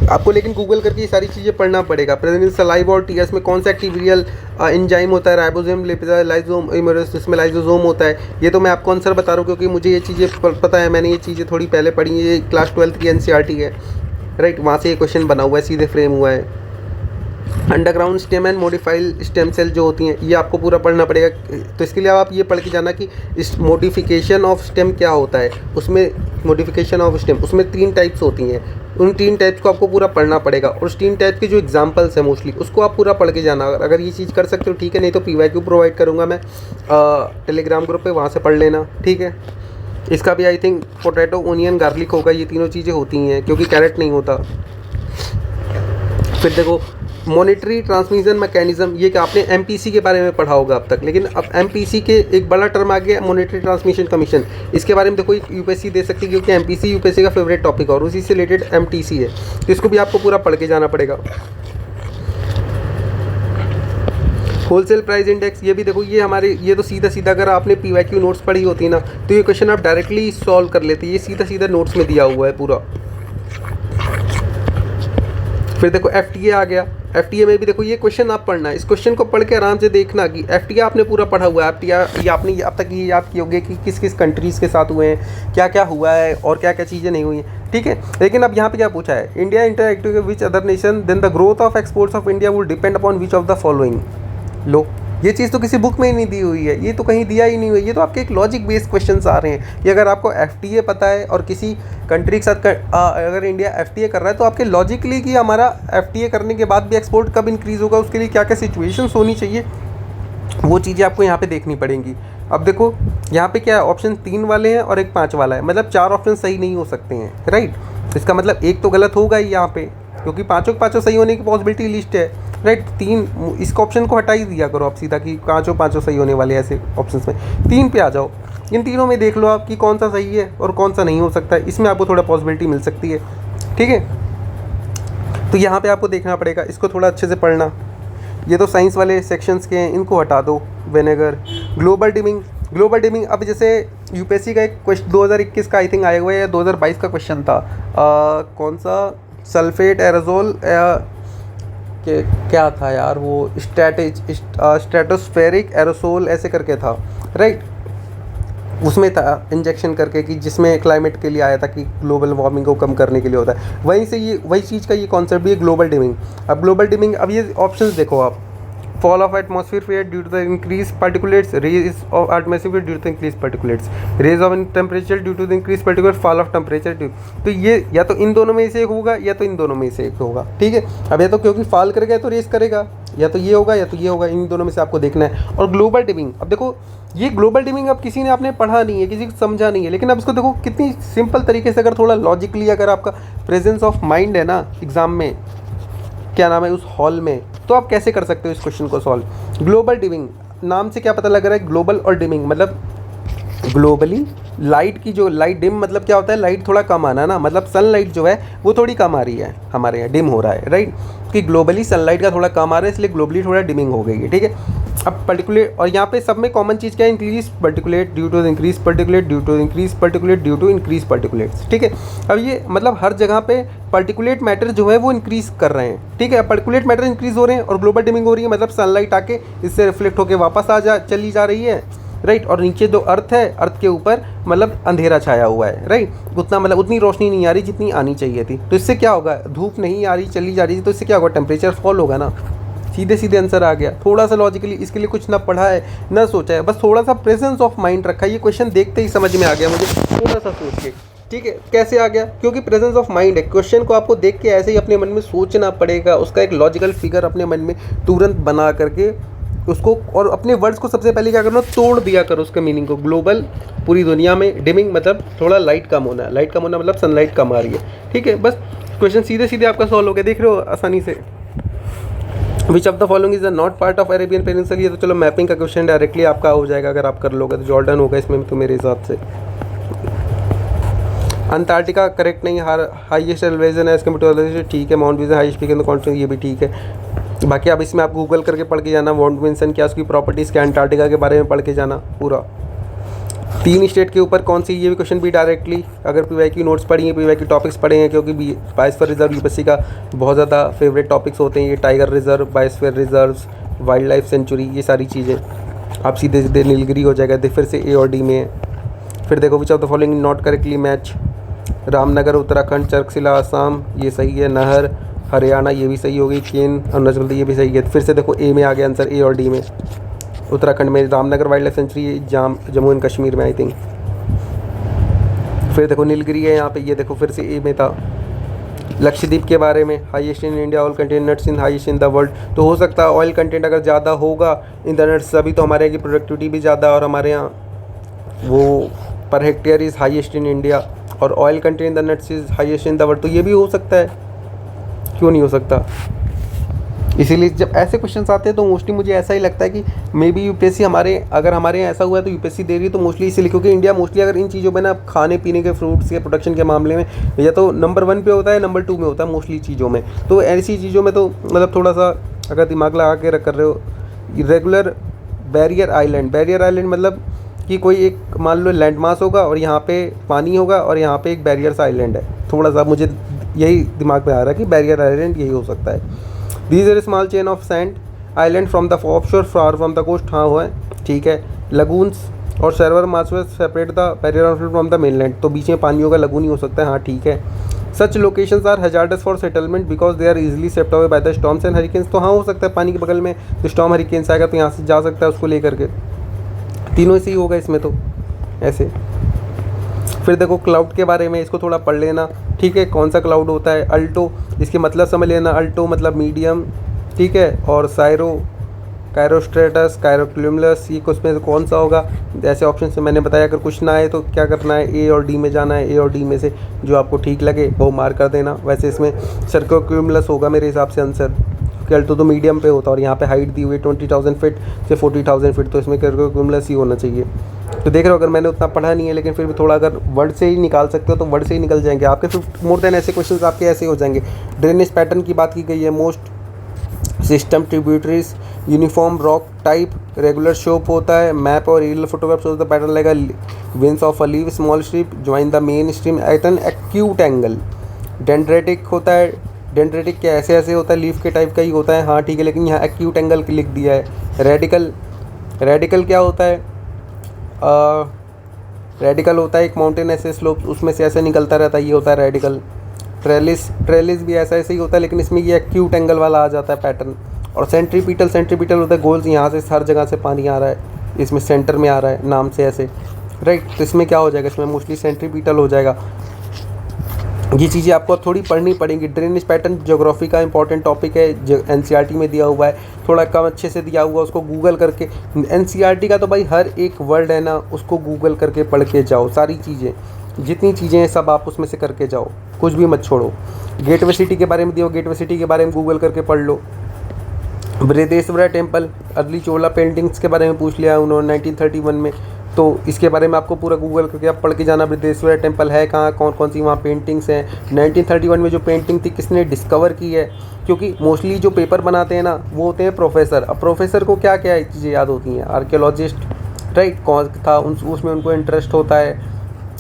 आपको, लेकिन गूगल करके ये सारी चीज़ें पढ़ना पड़ेगा। प्रेजेंट सलाइवा और टीयर्स में कौन सा एक्टिवियल एंजाइम होता है, राइबोसोम, लिपिड, लाइसोम, इमरस, इसमें लाइसोसोम होता है। ये तो मैं आपको आंसर बता रहा हूँ क्योंकि मुझे ये चीज़ें पता है, मैंने ये चीज़ें थोड़ी पहले पढ़ी है, ये क्लास 12 की NCERT है, राइट, वहाँ से ये क्वेश्चन बना हुआ है, सीधे फ्रेम हुआ है। Underground stem and modified stem cell जो होती हैं, ये आपको पूरा पढ़ना पड़ेगा। तो इसके लिए आप ये पढ़ के जाना कि इस मॉडिफिकेशन ऑफ स्टेम क्या होता है। उसमें मॉडिफिकेशन ऑफ स्टेम, उसमें 3 टाइप्स होती हैं, उन 3 टाइप्स को आपको पूरा पढ़ना पड़ेगा, और उस 3 टाइप के जो एग्जांपल्स हैं मोस्टली उसको आप पूरा पढ़ के जाना। अगर ये चीज़ कर सकते हो ठीक है, नहीं तो PYQ प्रोवाइड करूँगा मैं टेलीग्राम ग्रुप पे, वहाँ से पढ़ लेना, ठीक है। इसका भी I think potato, onion, garlic होगा, ये तीनों चीज़ें होती हैं क्योंकि कैरेट नहीं होता। फिर देखो, मॉनिटरी ट्रांसमिशन मैकेनिज्म, ये कि आपने MPC के बारे में पढ़ा होगा अब तक, लेकिन अब MPC के एक बड़ा टर्म आ गया, मॉनिटरी ट्रांसमिशन कमीशन। इसके बारे में देखो UPSC दे सकती है क्योंकि MPC UPSC का फेवरेट टॉपिक है और उसी से रिलेटेड MTC है, तो इसको भी आपको पूरा पढ़ के जाना पड़ेगा। होलसेल प्राइस इंडेक्स, ये भी देखो, ये हमारे, ये तो सीधा सीधा अगर आपने PYQ नोट्स पढ़ी होती ना तो ये क्वेश्चन आप डायरेक्टली सॉल्व कर लेते, ये सीधा सीधा नोट्स में दिया हुआ है पूरा। फिर देखो FTA आ गया। FTA में भी देखो ये क्वेश्चन आप पढ़ना है, इस क्वेश्चन को पढ़ के आराम से देखना कि FTA आपने पूरा पढ़ा हुआ है, FTA ये आपने अब तक ये याद किए होंगे कि किस किस कंट्रीज़ के साथ हुए हैं, क्या क्या हुआ है और क्या क्या चीज़ें नहीं हुई हैं, ठीक है। लेकिन अब यहाँ पे क्या पूछा है, India interactive which other nation than the growth of exports of India would depend upon which of the following. लो, ये चीज़ तो किसी बुक में ही नहीं दी हुई है, ये तो कहीं दिया ही नहीं हुआ है, ये तो आपके एक लॉजिक बेस्ड क्वेश्चंस आ रहे हैं। ये अगर आपको FTA पता है और किसी कंट्री के साथ अगर इंडिया FTA कर रहा है तो आपके लॉजिकली कि हमारा FTA करने के बाद भी एक्सपोर्ट कब इंक्रीज़ होगा, उसके लिए क्या क्या सिचुएशंस होनी चाहिए, वो चीज़ें आपको यहाँ पे देखनी पड़ेंगी। अब देखो यहाँ पे क्या है, ऑप्शन 3 वाले हैं और एक 5 वाला है, मतलब 4 ऑप्शन सही नहीं हो सकते हैं, राइट। इसका मतलब एक तो गलत होगा ही यहाँ पे, क्योंकि पाँचों के पाँचों सही होने की पॉसिबिलिटी लिस्ट है, राइट। 3 इस ऑप्शन को हटा ही दिया करो आप सीधा कि पाँचों सही होने वाले ऐसे ऑप्शंस में 3 पे आ जाओ। इन तीनों में देख लो आप कि कौन सा सही है और कौन सा नहीं हो सकता है, इसमें आपको थोड़ा पॉसिबिलिटी मिल सकती है, ठीक है। तो यहाँ पे आपको देखना पड़ेगा, इसको थोड़ा अच्छे से पढ़ना। ये तो साइंस वाले सेक्शंस के हैं, इनको हटा दो। विनेगर, ग्लोबल डिमिंग अब जैसे यूपीएससी का एक क्वेश्चन 2021 का आई थिंक आया हुआ है या 2022 का क्वेश्चन था, कौन सा सल्फेट एरोजोल क्या था यार वो, स्ट्रेटोस्फेरिक एरोसोल ऐसे करके था, राइट। उसमें था इंजेक्शन करके कि जिसमें क्लाइमेट के लिए आया था कि ग्लोबल वार्मिंग को कम करने के लिए होता है, वहीं से ये वही चीज़ का ये कॉन्सेप्ट भी है ग्लोबल डिमिंग। अब ग्लोबल डिमिंग, अब ये ऑप्शंस देखो आप, fall of atmosphere due to the increased particulates, raise of atmosphere due to the increased particulates, raise of temperature due to the increased particulate, fall of temperature due, तो ये या तो इन दोनों में से एक होगा या तो इन दोनों में से एक होगा, ठीक है। अब या तो क्योंकि फॉल करेगा तो रेस करेगा, या तो ये होगा या तो ये होगा, इन दोनों में से आपको देखना है। और ग्लोबल डिमिंग, अब देखो ये ग्लोबल डिमिंग अब किसी ने आपने पढ़ा नहीं है, किसी को समझा नहीं है, लेकिन अब इसको देखो कितनी सिंपल तरीके से, अगर थोड़ा लॉजिकली अगर आपका प्रेजेंस ऑफ माइंड है ना एग्जाम में, क्या नाम है उस हॉल में, तो आप कैसे कर सकते हो इस क्वेश्चन को सॉल्व। ग्लोबल डिमिंग नाम से क्या पता लग रहा है, ग्लोबल और डिमिंग मतलब ग्लोबली लाइट की जो लाइट डिम मतलब क्या होता है, लाइट थोड़ा कम आना ना, मतलब सनलाइट जो है वो थोड़ी कम आ रही है हमारे यहाँ, डिम हो रहा है, राइट। कि ग्लोबली सनलाइट का थोड़ा कम आ रहा है, इसलिए ग्लोबली थोड़ा डिमिंग हो गई है, ठीक है। अब पर्टिकुलेट, और यहाँ पे सब में कॉमन चीज़ क्या है, increase particulate due to increase particulate due to increase particulate due to increase particulates, ठीक है। अब ये मतलब हर जगह पे पर्टिकुलेट मैटर जो है वो इंक्रीज कर रहे हैं, ठीक है। पर्टिकुलेट मैटर इंक्रीज हो रहे हैं और ग्लोबल डिमिंग हो रही है, मतलब सनलाइट आके इससे रिफ्लेक्ट होकर वापस चली जा रही है, राइट। और नीचे जो अर्थ है, अर्थ के ऊपर मतलब अंधेरा छाया हुआ है, राइट। उतना मतलब उतनी रोशनी नहीं आ रही जितनी आनी चाहिए थी, तो इससे क्या होगा, धूप नहीं आ रही चली जा रही थी, तो इससे क्या होगा, टेम्परेचर फॉल होगा ना, सीधे सीधे आंसर आ गया। थोड़ा सा लॉजिकली इसके लिए कुछ ना पढ़ा है ना सोचा है, बस थोड़ा सा प्रेजेंस ऑफ माइंड रखा है, ये क्वेश्चन देखते ही समझ में आ गया मुझे, थोड़ा सा सोच के, ठीक है। कैसे आ गया, क्योंकि प्रेजेंस ऑफ माइंड है, क्वेश्चन को आपको देख के ऐसे ही अपने मन में सोचना पड़ेगा, उसका एक लॉजिकल फिगर अपने मन में तुरंत बना करके उसको, और अपने वर्ड्स को सबसे पहले क्या करना, तोड़ दिया करो उसके मीनिंग को। ग्लोबल पूरी दुनिया में, डिमिंग मतलब थोड़ा लाइट कम होना, लाइट कम होना मतलब सनलाइट कम आ रही है, ठीक है। बस क्वेश्चन सीधे सीधे आपका सॉल्व हो गया, देख रहे हो आसानी से। विच of the following is not part of Arabian peninsula, ये तो चलो मैपिंग का क्वेश्चन डायरेक्टली आपका हो जाएगा अगर आप कर लोगे, तो जॉर्डन होगा इसमें तो मेरे हिसाब से। अंटार्कटिका करेक्ट नहीं, हाईएस्ट एलिवेशन है इसके मेट्रोलॉजी, ठीक है। Mount vision highest peak in the continent, ये भी ठीक है। बाकी अब इसमें आप गूगल करके पढ़ के जाना, माउंट विंसन क्या, उसकी प्रॉपर्टीज़ क्या, अंटार्कटिका के बारे में पढ़ के जाना पूरा। 3 स्टेट के ऊपर कौन सी, ये भी क्वेश्चन भी डायरेक्टली, अगर पीवाई की नोट्स पढ़ी हैं, पीवाई की टॉपिक्स पढ़े हैं, क्योंकि बायोस्फीयर रिजर्व यूपीएससी का बहुत ज़्यादा फेवरेट टॉपिक्स होते हैं ये, tiger reserve, biosphere reserve, wild life sanctuary, ये सारी चीज़ें आप सीधे सीधे नीलगिरी हो जाएगा, फिर से ए और डी में। फिर देखो which of the following not correctly match, Ramnagar Uttarakhand, Charakshila Assam, ये सही है। नहर हरियाणा, ये भी सही हो गई। केन अरुणाचल प्रदेश, ये भी सही है। फिर से देखो ए में आ गया आंसर, ए और डी में। उत्तराखंड में Ramnagar wild life sanctuary, Jammu and Kashmir में आई थिंक। फिर देखो नीलगिरी है यहाँ पे, ये देखो फिर से ए में था। लक्षद्वीप के बारे में, highest in India oil content nuts in highest in the world, तो हो सकता है ऑयल कंटेंट अगर ज़्यादा होगा इन द नट्स अभी तो हमारे यहाँ की प्रोडक्टिविटी भी ज़्यादा, और हमारे यहाँ वो per hectare is highest in India, और oil content in the nuts is highest in the world, तो ये भी हो सकता है, क्यों नहीं हो सकता। इसीलिए जब ऐसे क्वेश्चंस आते हैं तो मोस्टली मुझे ऐसा ही लगता है कि मे बी यूपीएससी अगर हमारे यहाँ ऐसा हुआ है तो यूपीएससी दे रही है, तो मोस्टली इसीलिए क्योंकि इंडिया मोस्टली अगर इन चीज़ों में ना, खाने पीने के फ्रूट्स के प्रोडक्शन के मामले में या तो नंबर 1 पे होता है, नंबर 2 में होता है मोस्टली चीज़ों में। तो ऐसी चीज़ों में तो मतलब थोड़ा सा अगर दिमाग लगा के कर रहे हो। रेगुलर बैरियर आइलैंड मतलब कि कोई एक मान लो लैंड मास होगा और यहाँ पे पानी होगा और यहाँ पे एक बैरियर सा आइलैंड है, थोड़ा सा मुझे यही दिमाग में आ रहा है कि बैरियर आइलैंड यही हो सकता है। These are small chain of sand island from the offshore far from the coast, हाँ हुआ है, ठीक है। लगून्स और server marshal separate the barrier from the mainland, तो बीच में पानी होगा, लगून ही हो सकता है, हाँ ठीक है। Such locations are hazardous for settlement because they are easily swept away by the storms and hurricanes, तो हाँ हो सकता है पानी के बगल में जो स्टॉर्म हरिकेन्स आएगा तो यहाँ से जा सकता है उसको लेकर के, तीनों से ही होगा इसमें तो ऐसे। फिर देखो क्लाउड के बारे में, इसको थोड़ा पढ़ लेना, ठीक है। कौन सा क्लाउड होता है, अल्टो, इसके मतलब समझ लेना, अल्टो मतलब मीडियम, ठीक है। और सायरो, कायरोस्ट्रेटस, कायरोक्यूमुलस, ये कुछ में से कौन सा होगा, ऐसे ऑप्शन से मैंने बताया। अगर कुछ ना आए तो क्या करना है, ए और डी में जाना है, ए और डी में से जो आपको ठीक लगे वो मार्क कर देना। वैसे इसमें सर्कोक्यूमुलस होगा मेरे हिसाब से आंसर, क्योंकि अल्टो तो मीडियम पे होता है और यहाँ पे हाइट दी हुई 20,000 फीट से 40,000 फीट, तो इसमें सर्कोक्यूमुलस ही होना चाहिए। तो देख रहे हो, अगर मैंने उतना पढ़ा नहीं है लेकिन फिर भी थोड़ा अगर वर्ड से ही निकाल सकते हो तो वर्ड से ही निकल जाएंगे आपके। 50 मोर देन ऐसे क्वेश्चन आपके ऐसे हो जाएंगे। ड्रेनेज पैटर्न की बात की गई है, most system tributaries, uniform rock type, regular shape होता है, मैप और real photograph shows the pattern लगेगा, veins of a leaf small strip join the main stream at an acute angle. Dendritic होता है, डेंड्रेटिक क्या ऐसे ऐसे होता है, लीफ के टाइप का ही होता है, हाँ ठीक है, लेकिन यहाँ एक्यूट एंगल लिख दिया है। रेडिकल, रेडिकल क्या होता है, रेडिकल होता है एक माउंटेन ऐसे स्लोप उसमें से ऐसे निकलता रहता है, ये होता है रेडिकल। ट्रेलिस, ट्रेलिस भी ऐसा ऐसे ही होता है लेकिन इसमें ये एक्यूट एंगल वाला आ जाता है पैटर्न। और सेंट्रीपीटल, सेंट्रीपीटल होता है गोल्स, यहाँ से हर जगह से पानी आ रहा है, इसमें सेंटर में आ रहा है नाम से ऐसे, राइट। तो इसमें क्या हो जाएगा, इसमें मोस्टली सेंट्रीपीटल हो जाएगा। ये चीज़ें आपको थोड़ी पढ़नी पड़ेंगी। ड्रेनेज पैटर्न ज्योग्राफी का इंपॉर्टेंट टॉपिक है, एनसीईआरटी में दिया हुआ है, थोड़ा कम अच्छे से दिया हुआ, उसको गूगल करके, एनसीईआरटी का तो भाई हर एक वर्ड है ना उसको गूगल करके पढ़ के जाओ, सारी चीज़ें जितनी चीज़ें हैं सब आप उसमें से करके जाओ, कुछ भी मत छोड़ो। गेटवे सिटी के बारे में दिया, गेटवे सिटी के बारे में गूगल करके पढ़ लो। बृहदेश्वरा टेम्पल, अर्ली चोला पेंटिंग्स के बारे में पूछ लिया उन्होंने 1931 में, तो इसके बारे में आपको पूरा गूगल करके आप पढ़ के जाना, बृहदेश्वरा टेम्पल है कहाँ, कौन कौन सी वहाँ पेंटिंग्स हैं। 1931 में जो पेंटिंग थी किसने डिस्कवर की है, क्योंकि मोस्टली जो पेपर बनाते हैं ना वो होते हैं प्रोफेसर। अब प्रोफेसर को क्या क्या चीज़ें याद होती हैं, आर्कियोलॉजिस्ट, राइट, कौन था उसमें उनको इंटरेस्ट होता है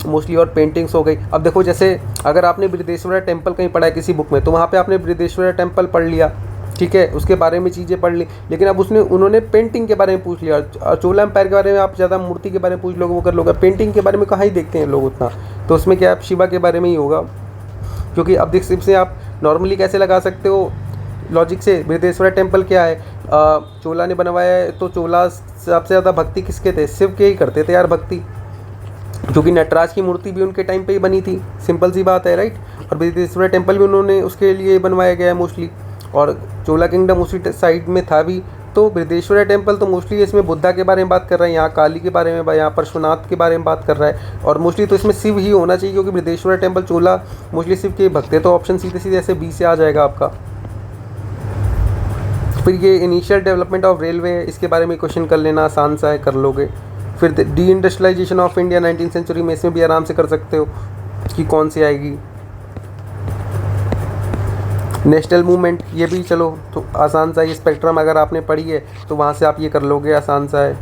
मोस्टली, और पेंटिंग्स हो गई। अब देखो जैसे अगर आपने बृहदेश्वरा टेम्पल कहीं पढ़ा है किसी बुक में तो वहाँ पे आपने बृहदेश्वरा टेम्पल पढ़ लिया, ठीक है, उसके बारे में चीज़ें पढ़ ली, लेकिन अब उन्होंने पेंटिंग के बारे में पूछ लिया। चोला एम्पायर के बारे में आप ज़्यादा मूर्ति के बारे में पूछ लोगे वो कर लोगे, पेंटिंग के बारे में कहाँ ही देखते हैं लोग उतना, तो उसमें क्या आप शिवा के बारे में ही होगा। क्योंकि अब देख से आप नॉर्मली कैसे लगा सकते हो लॉजिक से, बृहदेश्वरा टेम्पल क्या है, चोला ने बनवाया है, तो चोला सबसे ज़्यादा भक्ति किसके थे, शिव के ही करते थे यार भक्ति, क्योंकि नटराज की मूर्ति भी उनके टाइम पे ही बनी थी, सिंपल सी बात है, राइट। और बृहदेश्वरा टेम्पल भी उन्होंने उसके लिए बनवाया गया है मोस्टली, और चोला किंगडम उसी साइड में था भी। तो बृहदेश्वरा टेम्पल तो मोस्टली इसमें बुद्धा के बारे में बात कर रहा है, यहाँ काली के बारे में, यहाँ परशुनाथ के बारे में बात कर रहा है, और मोस्टली तो इसमें शिव ही होना चाहिए क्योंकि बृहदेश्वरा टेम्पल चोला मोस्टली शिव के भक्त है, तो ऑप्शन सीधे सीधे ऐसे बी से आ जाएगा आपका। फिर ये इनिशियल डेवलपमेंट ऑफ रेलवे, इसके बारे में क्वेश्चन कर लेना, आसान सा है, कर लोगे। फिर deindustrialisation of India 19th century में, इसमें भी आराम से कर सकते हो कि कौन सी आएगी। नेशनल मूवमेंट, ये भी चलो तो आसान सा, ये स्पेक्ट्रम अगर आपने पढ़ी है तो वहाँ से आप ये कर लोगे, आसान सा है।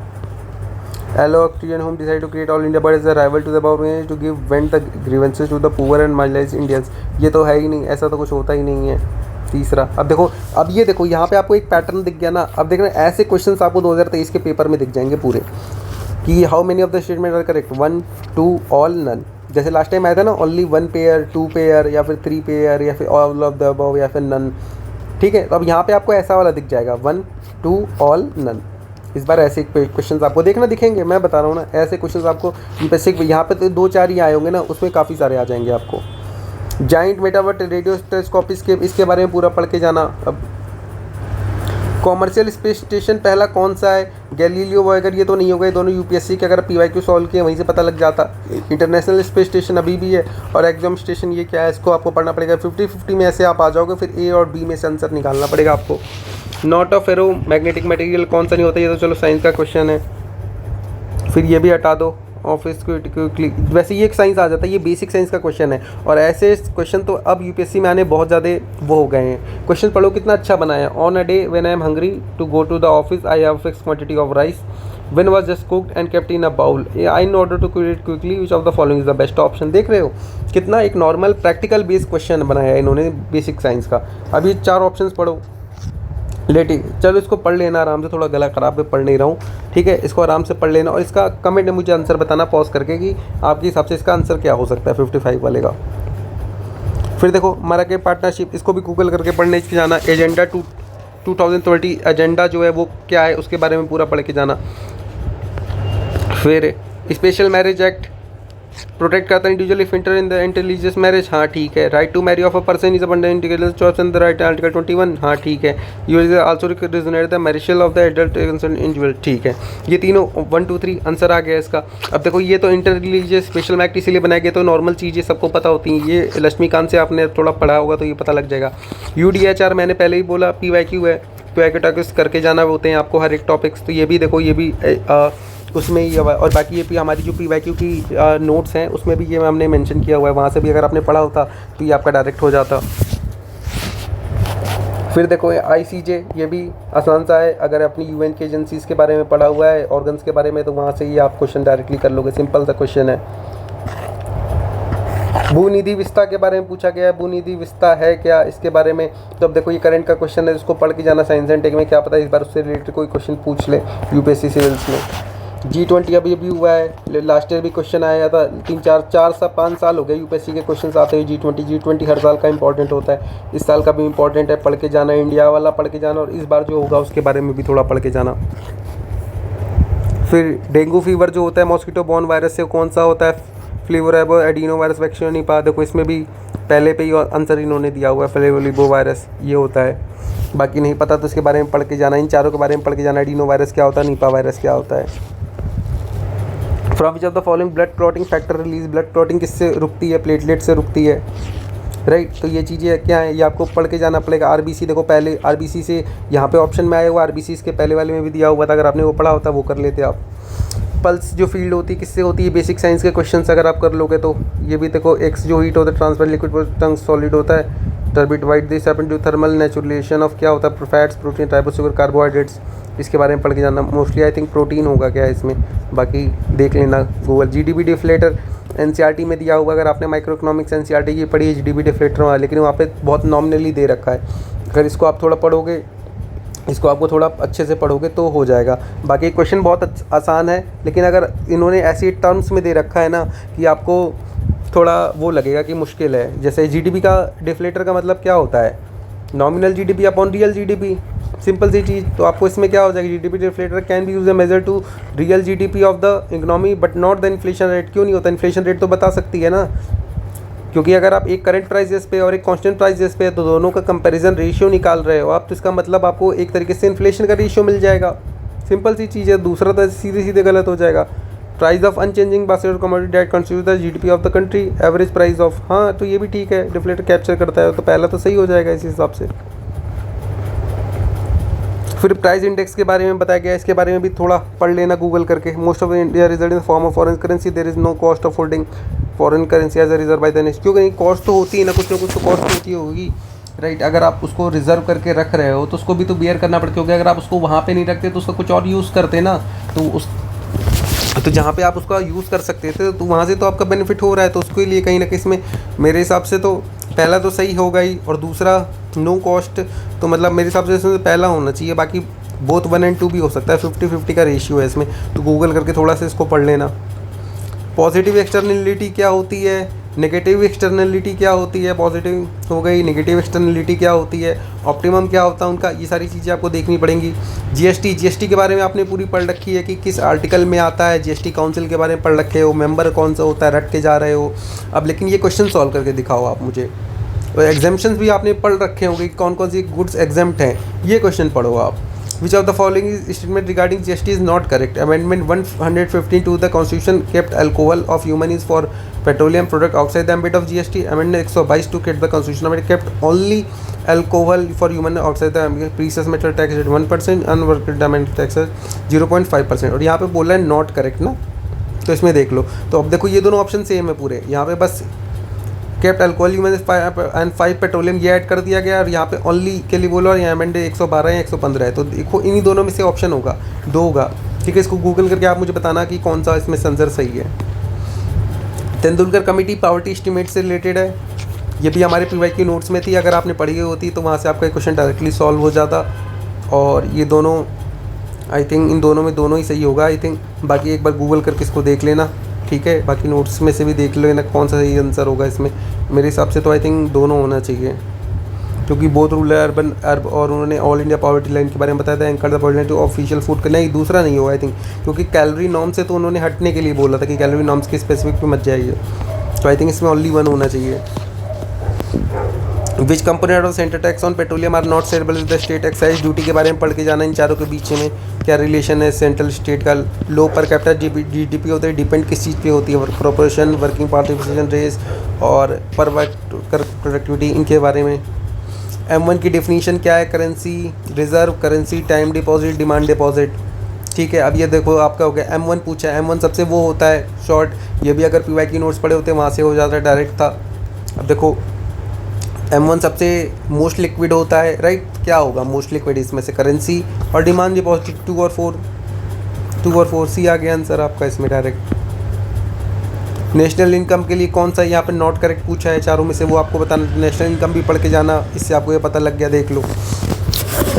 Allan Octavian Hume decide to create all India but is a rival to the power to give vent the grievances to the poor and marginalised Indians, ये तो है ही नहीं, ऐसा तो कुछ होता ही नहीं है। तीसरा, अब देखो, अब ये देखो यहाँ पे आपको एक पैटर्न दिख गया ना, अब देखना ऐसे क्वेश्चंस आपको 2023 के पेपर में दिख जाएंगे पूरे कि how many of the statement are correct, 1 2 all none, जैसे लास्ट टाइम आया था ना ओनली 1 पेयर 2 पेयर या फिर 3 पेयर या फिर ऑल ऑफ द अबव या फिर नन, ठीक है। तो अब यहाँ पे आपको ऐसा वाला दिख जाएगा 1 2 ऑल नन। इस बार ऐसे क्वेश्चंस आपको देखना दिखेंगे, मैं बता रहा हूँ ना, ऐसे क्वेश्चंस आपको बेसिक यहाँ पे तो 2-4 ही आए होंगे ना, उसमें काफ़ी सारे आ जाएंगे आपको। जाइंट मेटावर्ट रेडियो टेलीस्कोप, इसके बारे में पूरा पढ़ के जाना। अब कॉमर्शियल स्पेस स्टेशन पहला कौन सा है, गैलीलियो वगैरह, ये तो नहीं होगा, ये दोनों यूपीएससी के अगर पीवाईक्यू सॉल्व किए वहीं से पता लग जाता। इंटरनेशनल स्पेस स्टेशन अभी भी है, और एग्जाम स्टेशन ये क्या है, इसको आपको पढ़ना पड़ेगा। 50-50 में ऐसे आप आ जाओगे, फिर ए और बी में से आंसर निकालना पड़ेगा आपको। Not of ferromagnetic material कौन सा नहीं होता, ये तो चलो साइंस का क्वेश्चन है, फिर ये भी हटा दो। ऑफिस को वैसे ये एक साइंस आ जाता है, ये बेसिक साइंस का क्वेश्चन है, और ऐसे क्वेश्चन तो अब यूपीएससी में आने बहुत ज़्यादा वो हो गए हैं। क्वेश्चन पढ़ो कितना अच्छा बनाया। On a day when I am hungry to go to the office I have fix quantity of rice, when was just cooked and kept in a bowl in order to cook it quickly which of the following is the best option. देख रहे हो कितना एक नॉर्मल प्रैक्टिकल बेस्ड क्वेश्चन बनाया है इन्होंने बेसिक साइंस का। अब ये 4 ऑप्शंस पढ़ो लेटी, चलो इसको पढ़ लेना आराम से, थोड़ा गला ख़राब है पढ़ नहीं रहा हूँ, ठीक है। इसको आराम से पढ़ लेना और इसका कमेंट में मुझे आंसर बताना पॉज करके कि आपके हिसाब से इसका आंसर क्या हो सकता है 55 वाले का। फिर देखो मराके पार्टनरशिप, इसको भी गूगल करके पढ़ने की जाना। एजेंडा 2030 एजेंडा जो है वो क्या है उसके बारे में पूरा पढ़ के जाना। फिर स्पेशल मैरिज एक्ट प्रोटेक्ट करता है individual if inter in the इंटेलिजियस मैरिज, हाँ ठीक है। Right to marry of a person is abundant integral choice in the right article 21, हाँ ठीक है। You is also resonate the marital of the adult individual, ठीक है। ये तीनों 1 2 3 आंसर आ गया इसका। अब देखो ये तो इंटर रिलीजियस स्पेशल एक्ट इसीलिए बनाया गया, तो नॉर्मल चीज़ें सबको पता होती हैं। ये लक्ष्मीकांत से आपने थोड़ा पढ़ा होगा तो ये पता लग जाएगा। UDHR मैंने पहले ही बोला, PYQ है, PYQ टॉपिक्स करके जाना होते हैं आपको हर एक टॉपिक्स, तो ये भी देखो ये भी उसमें ही हुआ है। और बाकी ये हमारी जो PYQ की नोट्स हैं उसमें भी ये हमने मेंशन किया हुआ है, वहाँ से भी अगर आपने पढ़ा होता तो ये आपका डायरेक्ट हो जाता। फिर देखो ICJ, ये भी आसान सा है, अगर अपनी UN की एजेंसीज़ के बारे में पढ़ा हुआ है, ऑर्गन्स के बारे में, तो वहाँ से ही आप क्वेश्चन डायरेक्टली कर लोगे, सिंपल सा क्वेश्चन है। भूनिधि विस्ता के बारे में पूछा गया है, भूनिधि विस्ता है क्या इसके बारे में, तो अब देखो ये करंट का क्वेश्चन है, इसको पढ़ के जाना साइंस एंड टेक में, क्या पता इस बार उससे रिलेटेड कोई क्वेश्चन पूछ ले UPSC सिविल्स में। G20 अभी हुआ है, लास्ट ईयर भी क्वेश्चन आया था, 5 साल हो गए UPSC के क्वेश्चन आते हुए। G20 हर साल का इंपॉर्टेंट होता है, इस साल का भी इंपॉर्टेंट है, पढ़ के जाना, इंडिया वाला पढ़ के जाना, और इस बार जो होगा उसके बारे में भी थोड़ा पढ़ के जाना। फिर डेंगू फीवर जो होता है मॉस्किटो बॉर्न वायरस से कौन सा होता है, फ्लेवोराइबो एडिनो वायरस वैक्सीन निपा, देखो इसमें भी पहले पे ही आंसर इन्होंने दिया हुआ है, फ्लेवोलिबो वायरस ये होता है। बाकी नहीं पता तो इसके बारे में पढ़ के जाना, इन चारों के बारे में पढ़ के जाना, एडिनो वायरस क्या होता है, निपा वायरस क्या होता है। From which of the following blood clotting factor release, blood clotting किससे रुकती है, प्लेटलेट से रुकती है, राइट। तो ये चीज़ें क्या है ये आपको पढ़ के जाना पड़ेगा। RBC देखो पहले RBC से यहाँ पे ऑप्शन में आया हुआ, RBC इसके पहले वाले में भी दिया हुआ था, अगर आपने वो पढ़ा होता वो कर लेते आप। पल्स जो फील्ड होती है किससे होती है, बेसिक साइंस के क्वेश्चन अगर आप कर लोगे तो ये भी देखो। X जो हीट होता है ट्रांसफर लिक्विड टंग सॉलिड होता है, turbid white this happen to thermal naturalisation of क्या होता है, फैट्स प्रोटीन ट्राइबोसुगर कार्बोहाइड्रेट्स, इसके बारे में पढ़ के जाना। मोस्टली आई थिंक प्रोटीन होगा क्या इसमें, बाकी देख लेना गूगल। GDP डिफ्लेटर NCERT में दिया हुआ, अगर आपने माइक्रो इकोनॉमिक्स NCERT की पढ़ी है GDP डिफ्लेटर वहाँ, लेकिन वहाँ पे बहुत नॉमिनली दे रखा है। अगर इसको आप थोड़ा पढ़ोगे, इसको आपको थोड़ा अच्छे से पढ़ोगे तो हो जाएगा। बाकी क्वेश्चन बहुत आसान है, लेकिन अगर इन्होंने ऐसी टर्म्स में दे रखा है ना कि आपको थोड़ा वो लगेगा कि मुश्किल है। जैसे GDP का डिफ्लेटर का मतलब क्या होता है, nominal GDP upon real GDP, simple सी चीज़। तो आपको इसमें क्या हो जाएगा, GDP deflator can be use a measure to real GDP of the economy but not the inflation rate. क्यों नहीं होता, इन्फ्लेशन रेट तो बता सकती है ना, क्योंकि अगर आप एक करंट प्राइजेस पे और एक कांस्टेंट प्राइजेस पे तो दोनों का कंपैरिजन रेशियो निकाल रहे हो आप, तो इसका मतलब आपको एक तरीके से इन्फ्लेशन का रेशियो मिल जाएगा, सिंपल सी चीज़ है। दूसरा तो सीधे सीधे गलत हो जाएगा। Price of unchanging basket of commodity that constitute the GDP of the country, average price of, हाँ तो ये भी ठीक है, डिफ्लेटर कैप्चर करता है, तो पहला तो सही हो जाएगा इस हिसाब से। फिर प्राइस इंडेक्स के बारे में बताया गया, इसके बारे में भी थोड़ा पढ़ लेना गूगल करके। Most of India result in form of foreign currency, there is no cost of holding foreign currency as a reserve by the next. क्योंकि नहीं, कॉस्ट तो होती है ना कुछ तो कॉस्ट होती होगी, राइट। अगर आप उसको रिजर्व करके रख रहे हो तो उसको भी तो बियर करना पड़ता है, क्योंकि अगर आप उसको वहाँ पे नहीं रखते तो उसका कुछ और यूज़ करते ना, तो जहाँ पे आप उसका यूज़ कर सकते थे तो वहाँ से तो आपका बेनिफिट हो रहा है, तो उसके लिए कहीं ना कहीं इसमें मेरे हिसाब से तो पहला तो सही होगा ही, और दूसरा नो कॉस्ट, तो मतलब मेरे हिसाब से इसमें पहला होना चाहिए। बाकी बोथ 1 और 2 भी हो सकता है, 50-50 का रेशियो है इसमें, तो गूगल करके थोड़ा सा इसको पढ़ लेना। पॉजिटिव एक्सटर्नलिटी क्या होती है, नेगेटिव एक्सटर्नलिटी क्या होती है, पॉजिटिव हो गई, नेगेटिव एक्सटर्नलिटी क्या होती है, ऑप्टिमम क्या होता है उनका, ये सारी चीज़ें आपको देखनी पड़ेंगी। GST के बारे में आपने पूरी पढ़ रखी है कि किस आर्टिकल में आता है, GST काउंसिल के बारे में पढ़ रखे हो, मेंबर कौन सा होता है, रट के जा रहे हो अब। लेकिन ये क्वेश्चन सॉल्व करके दिखाओ आप मुझे। और एग्जाम्पशंस भी आपने पढ़ रखे होंगे कि कौन कौन सी गुड्स एग्जाम्प्ट हैं, ये क्वेश्चन पढ़ो आप। Which of the following statement regarding GST is not correct? Amendment 115 to the Constitution kept alcohol of human use for petroleum product outside the ambit of GST. Amendment 122 to kept the Constitution amendment kept only alcohol for human outside the ambit. Precious metal tax at 1%, unworked diamond tax at 0.5%. और यहाँ पे बोला है not correct ना, तो इसमें देख लो। तो अब देखो ये दोनों ऑप्शन सेम है पूरे, यहाँ पे बस केप्ट अल्कोहल एंड 5 पेट्रोलियम ये ऐड कर दिया गया, और यहाँ पे ओनली के लिए बोलो, और यहाँ अमेंडे 112 या 115 है, तो देखो इन्हीं दोनों में से ऑप्शन होगा, 2 होगा ठीक है, इसको गूगल करके आप मुझे बताना कि कौन सा इसमें आंसर सही है। तेंदुलकर कमेटी पॉवर्टी एस्टीमेट से रिलेटेड है, ये भी हमारे पीवाई की नोट्स में थी, अगर आपने पढ़ी हुई होती तो वहाँ से आपका क्वेश्चन डायरेक्टली सॉल्व हो जाता। और ये दोनों आई थिंक इन दोनों में दोनों ही सही होगा आई थिंक, बाकी एक बार गूगल करके इसको देख लेना, ठीक है। बाकी नोट्स में से भी देख लेना कौन सा सही आंसर होगा इसमें। मेरे हिसाब से तो आई थिंक दोनों होना चाहिए, क्योंकि बोथ रूरल अर्बन और उन्होंने ऑल इंडिया पॉवर्टी लाइन के बारे में बताया था, anchor the poverty line to official food का, नहीं दूसरा नहीं होगा आई थिंक, क्योंकि कैलोरी नॉर्म से तो उन्होंने हटने के लिए बोला था कि कैलोरी नॉर्म्स के स्पेसिफिक पे मत जाइए, तो आई थिंक इसमें ओनली वन होना चाहिए। Which component of centre tax on petroleum are not shareable with the state excise duty के बारे में पढ़ के जाना। इन चारों के बीच में क्या रिलेशन है सेंट्रल स्टेट का। लो पर कैपिटल जीडीपी होता है, डिपेंड किस चीज़ पे होती है, प्रोपोर्शन, वर्किंग पार्टिसिपेशन रेस और पर प्रोडक्टिविटी, इनके बारे में। M1 की डेफिनीशन क्या है, currency reserve, currency time deposit, demand deposit, ठीक है। अब ये देखो आपका हो गया M1 पूछा है, M1 सबसे वो होता है शॉर्ट, ये भी अगर पीवाई की नोट्स पढ़े होते वहाँ से हो जाता है, डायरेक्ट था। अब देखो M1 सबसे मोस्ट लिक्विड होता है, राइट, क्या होगा मोस्ट लिक्विड इसमें से, करेंसी और डिमांड डिपॉजिट। 2 और 4 सी आ गया आंसर आपका इसमें डायरेक्ट। नेशनल इनकम के लिए कौन सा यहाँ पे नॉट करेक्ट पूछा है चारों में से, वो आपको बताना। नेशनल इनकम भी पढ़ के जाना, इससे आपको ये पता लग गया, देख लो।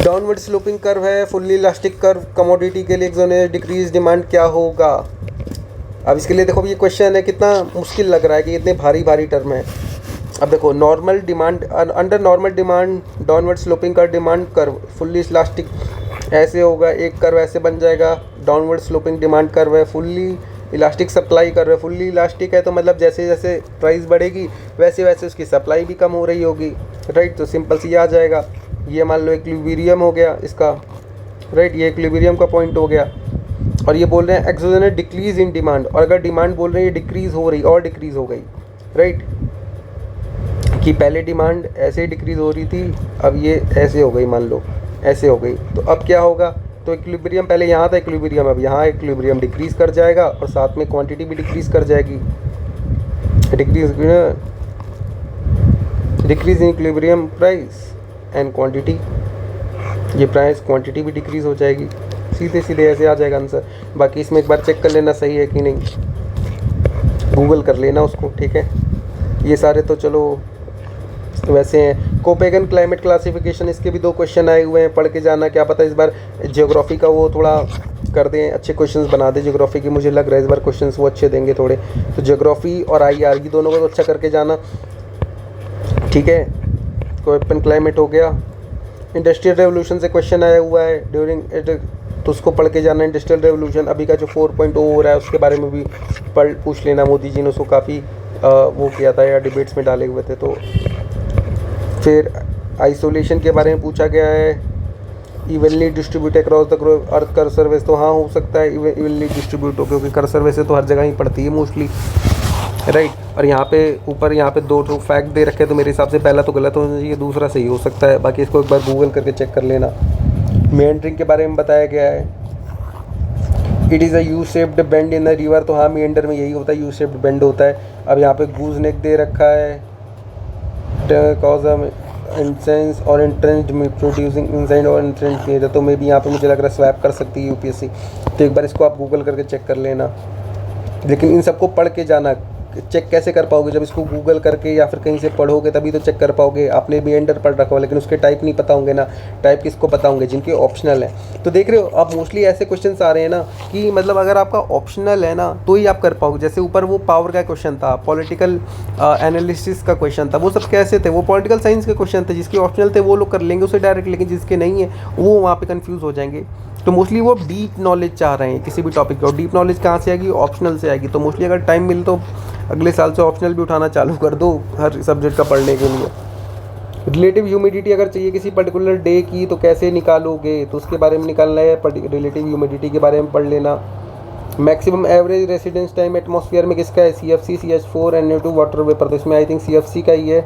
डाउनवर्ड स्लोपिंग कर्व है, फुल्ली इलास्टिक कर्व, कमोडिटी के लिए एक्सोनेस डिक्रीज डिमांड क्या होगा। अब इसके लिए देखो ये क्वेश्चन है, कितना मुश्किल लग रहा है कि इतने भारी भारी टर्म है। अब देखो normal demand, under normal demand downward sloping का डिमांड कर्व, फुल्ली इलास्टिक ऐसे होगा, एक कर्व ऐसे बन जाएगा। डाउनवर्ड स्लोपिंग डिमांड कर्व है, फुल्ली इलास्टिक सप्लाई कर्व है। फुल्ली इलास्टिक है तो मतलब जैसे जैसे प्राइस बढ़ेगी वैसे वैसे उसकी सप्लाई भी कम हो रही होगी, राइट। तो सिंपल सी आ जाएगा, ये मान लो इक्विलिब्रियम हो गया इसका, राइट, ये इक्विलिब्रियम का पॉइंट हो गया। और ये बोल रहे हैं एक्सोजेनस डिक्रीज इन डिमांड, और अगर डिमांड बोल रहे हैं ये डिक्रीज़ हो रही और डिक्रीज़ हो गई, राइट, कि पहले डिमांड ऐसे ही डिक्रीज़ हो रही थी, अब ये ऐसे हो गई, मान लो ऐसे हो गई, तो अब क्या होगा, तो इक्विलिब्रियम पहले यहाँ था इक्विलिब्रियम, अब यहाँ इक्विलिब्रियम डिक्रीज़ कर जाएगा और साथ में क्वांटिटी भी डिक्रीज़ कर जाएगी। Decrease in equilibrium price and quantity, ये प्राइस क्वांटिटी भी डिक्रीज़ हो जाएगी, सीधे सीधे ऐसे आ जाएगा आंसर। बाकी इसमें एक बार चेक कर लेना सही है कि नहीं, गूगल कर लेना उसको, ठीक है। ये सारे तो चलो वैसे हैं। कोपेगन क्लाइमेट क्लासिफिकेशन, इसके भी 2 क्वेश्चन आए हुए हैं, पढ़ के जाना, क्या पता इस बार ज्योग्राफी का वो थोड़ा कर दें, अच्छे क्वेश्चंस बना दें ज्योग्राफी की, मुझे लग रहा है इस बार क्वेश्चंस वो अच्छे देंगे थोड़े। तो ज्योग्राफी और IR की दोनों को तो अच्छा करके जाना, ठीक है। कोपेगन क्लाइमेट हो गया। इंडस्ट्रियल रेवोल्यूशन से क्वेश्चन आया हुआ है ड्यूरिंग, तो उसको पढ़ के जाना। इंडस्ट्रियल रेवोल्यूशन अभी का जो 4.0 हो रहा है उसके बारे में भी पूछ लेना, मोदी जी ने उसको काफ़ी वो किया था या डिबेट्स में डाले हुए थे। तो फिर आइसोलेशन के बारे में पूछा गया है, evenly distribute across the earth cursor वेस, तो हाँ हो सकता है इवनली डिस्ट्रीब्यूट हो, क्योंकि कर्सर वैसे तो हर जगह ही पड़ती है मोस्टली, राइट। और यहाँ पे ऊपर यहाँ पे 2 फैक्ट दे रखे हैं, तो मेरे हिसाब से पहला तो गलत होना चाहिए, दूसरा सही हो सकता है। बाकी इसको एक बार गूगल करके चेक कर लेना। मेंडरिंग के बारे में बताया गया है, it is a U shaped bend in the river, तो हाँ मेंडर में यही होता है, यू शेप्ड बेंड होता है। अब यहाँ पे गूज नेक दे रखा है, कॉज इंसेंस और इंट्रेंच प्रोड्यूसिंग इंसेंट और इंट्रेंच किए, तो मे भी यहाँ पे मुझे लग रहा है स्वैप कर सकती है UPSC, तो एक बार इसको आप गूगल करके चेक कर लेना। लेकिन इन सबको पढ़ के जाना, चेक कैसे कर पाओगे, जब इसको गूगल करके या फिर कहीं से पढ़ोगे तभी तो चेक कर पाओगे। आपने भी एंडर पढ़ रखा हो लेकिन उसके टाइप नहीं पता होंगे ना, टाइप किसको पता होंगे, जिनके ऑप्शनल है। तो देख रहे हो आप मोस्टली ऐसे क्वेश्चंस आ रहे हैं ना कि मतलब अगर आपका ऑप्शनल है ना तो ही आप कर पाओगे। जैसे ऊपर वो पावर का क्वेश्चन था, पॉलिटिकल एनालिसिस का क्वेश्चन था, वो सब कैसे थे, वो पॉलिटिकल साइंस के क्वेश्चन थे, जिसके ऑप्शनल थे वो लोग कर लेंगे उसे डायरेक्ट, लेकिन जिसके नहीं है वो वहाँ पर कन्फ्यूज़ हो जाएंगे। तो मोस्टली वो डीप नॉलेज चाह रहे हैं किसी भी टॉपिक की, और डीप नॉलेज कहाँ से आएगी, ऑप्शनल से आएगी। तो मोस्टली अगर टाइम मिले तो अगले साल से ऑप्शनल भी उठाना चालू कर दो हर सब्जेक्ट का पढ़ने के लिए। रिलेटिव ह्यूमिडिटी अगर चाहिए किसी पर्टिकुलर डे की तो कैसे निकालोगे, तो उसके बारे में निकालना है, रिलेटिव ह्यूमिडिटी के बारे में पढ़ लेना। Maximum average residence time atmosphere में किसका है, CFC, CH4 and NO2 water vapour, तो इसमें आई थिंक CFC का ही है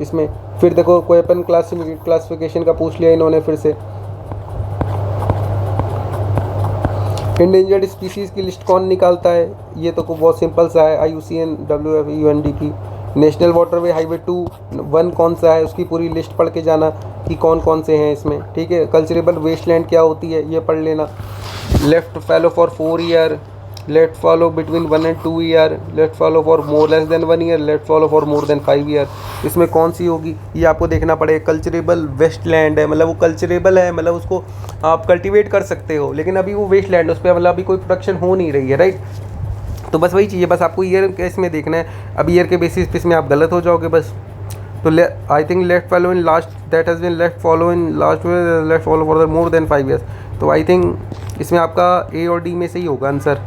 इसमें। फिर देखो वेपन क्लासिफिकेशन का पूछ लिया इन्होंने फिर से। इंडेंजर्ड स्पीसीज़ की लिस्ट कौन निकालता है, ये तो बहुत सिंपल सा है, IUCN, WWF, UNDP। National waterway highway 2 कौन सा है, उसकी पूरी लिस्ट पढ़ के जाना कि कौन कौन से हैं इसमें, ठीक है। कल्चरेबल वेस्टलैंड क्या होती है ये पढ़ लेना। Left fallow for 4 year, left follow between 1 and 2 year, left fallow for more less than 1 year, left fallow for more than 5 year, इसमें कौन सी होगी ये आपको देखना पड़ेगा। कल्चरेबल वेस्टलैंड है, मतलब वो कल्चरेबल है, मतलब उसको आप कल्टीवेट कर सकते हो, लेकिन अभी वो वेस्टलैंड है, उस पर मतलब अभी कोई प्रोडक्शन हो नहीं रही है, राइट। तो बस वही चीज़ है, बस आपको ईयर के इसमें देखना है। अब ईयर के बेसिस पे इसमें आप गलत हो जाओगे बस। तो I think left fallow in last that has been left fallow in last left fallow for the more than 5 years. तो आई थिंक इसमें आपका ए और डी में से ही होगा आंसर,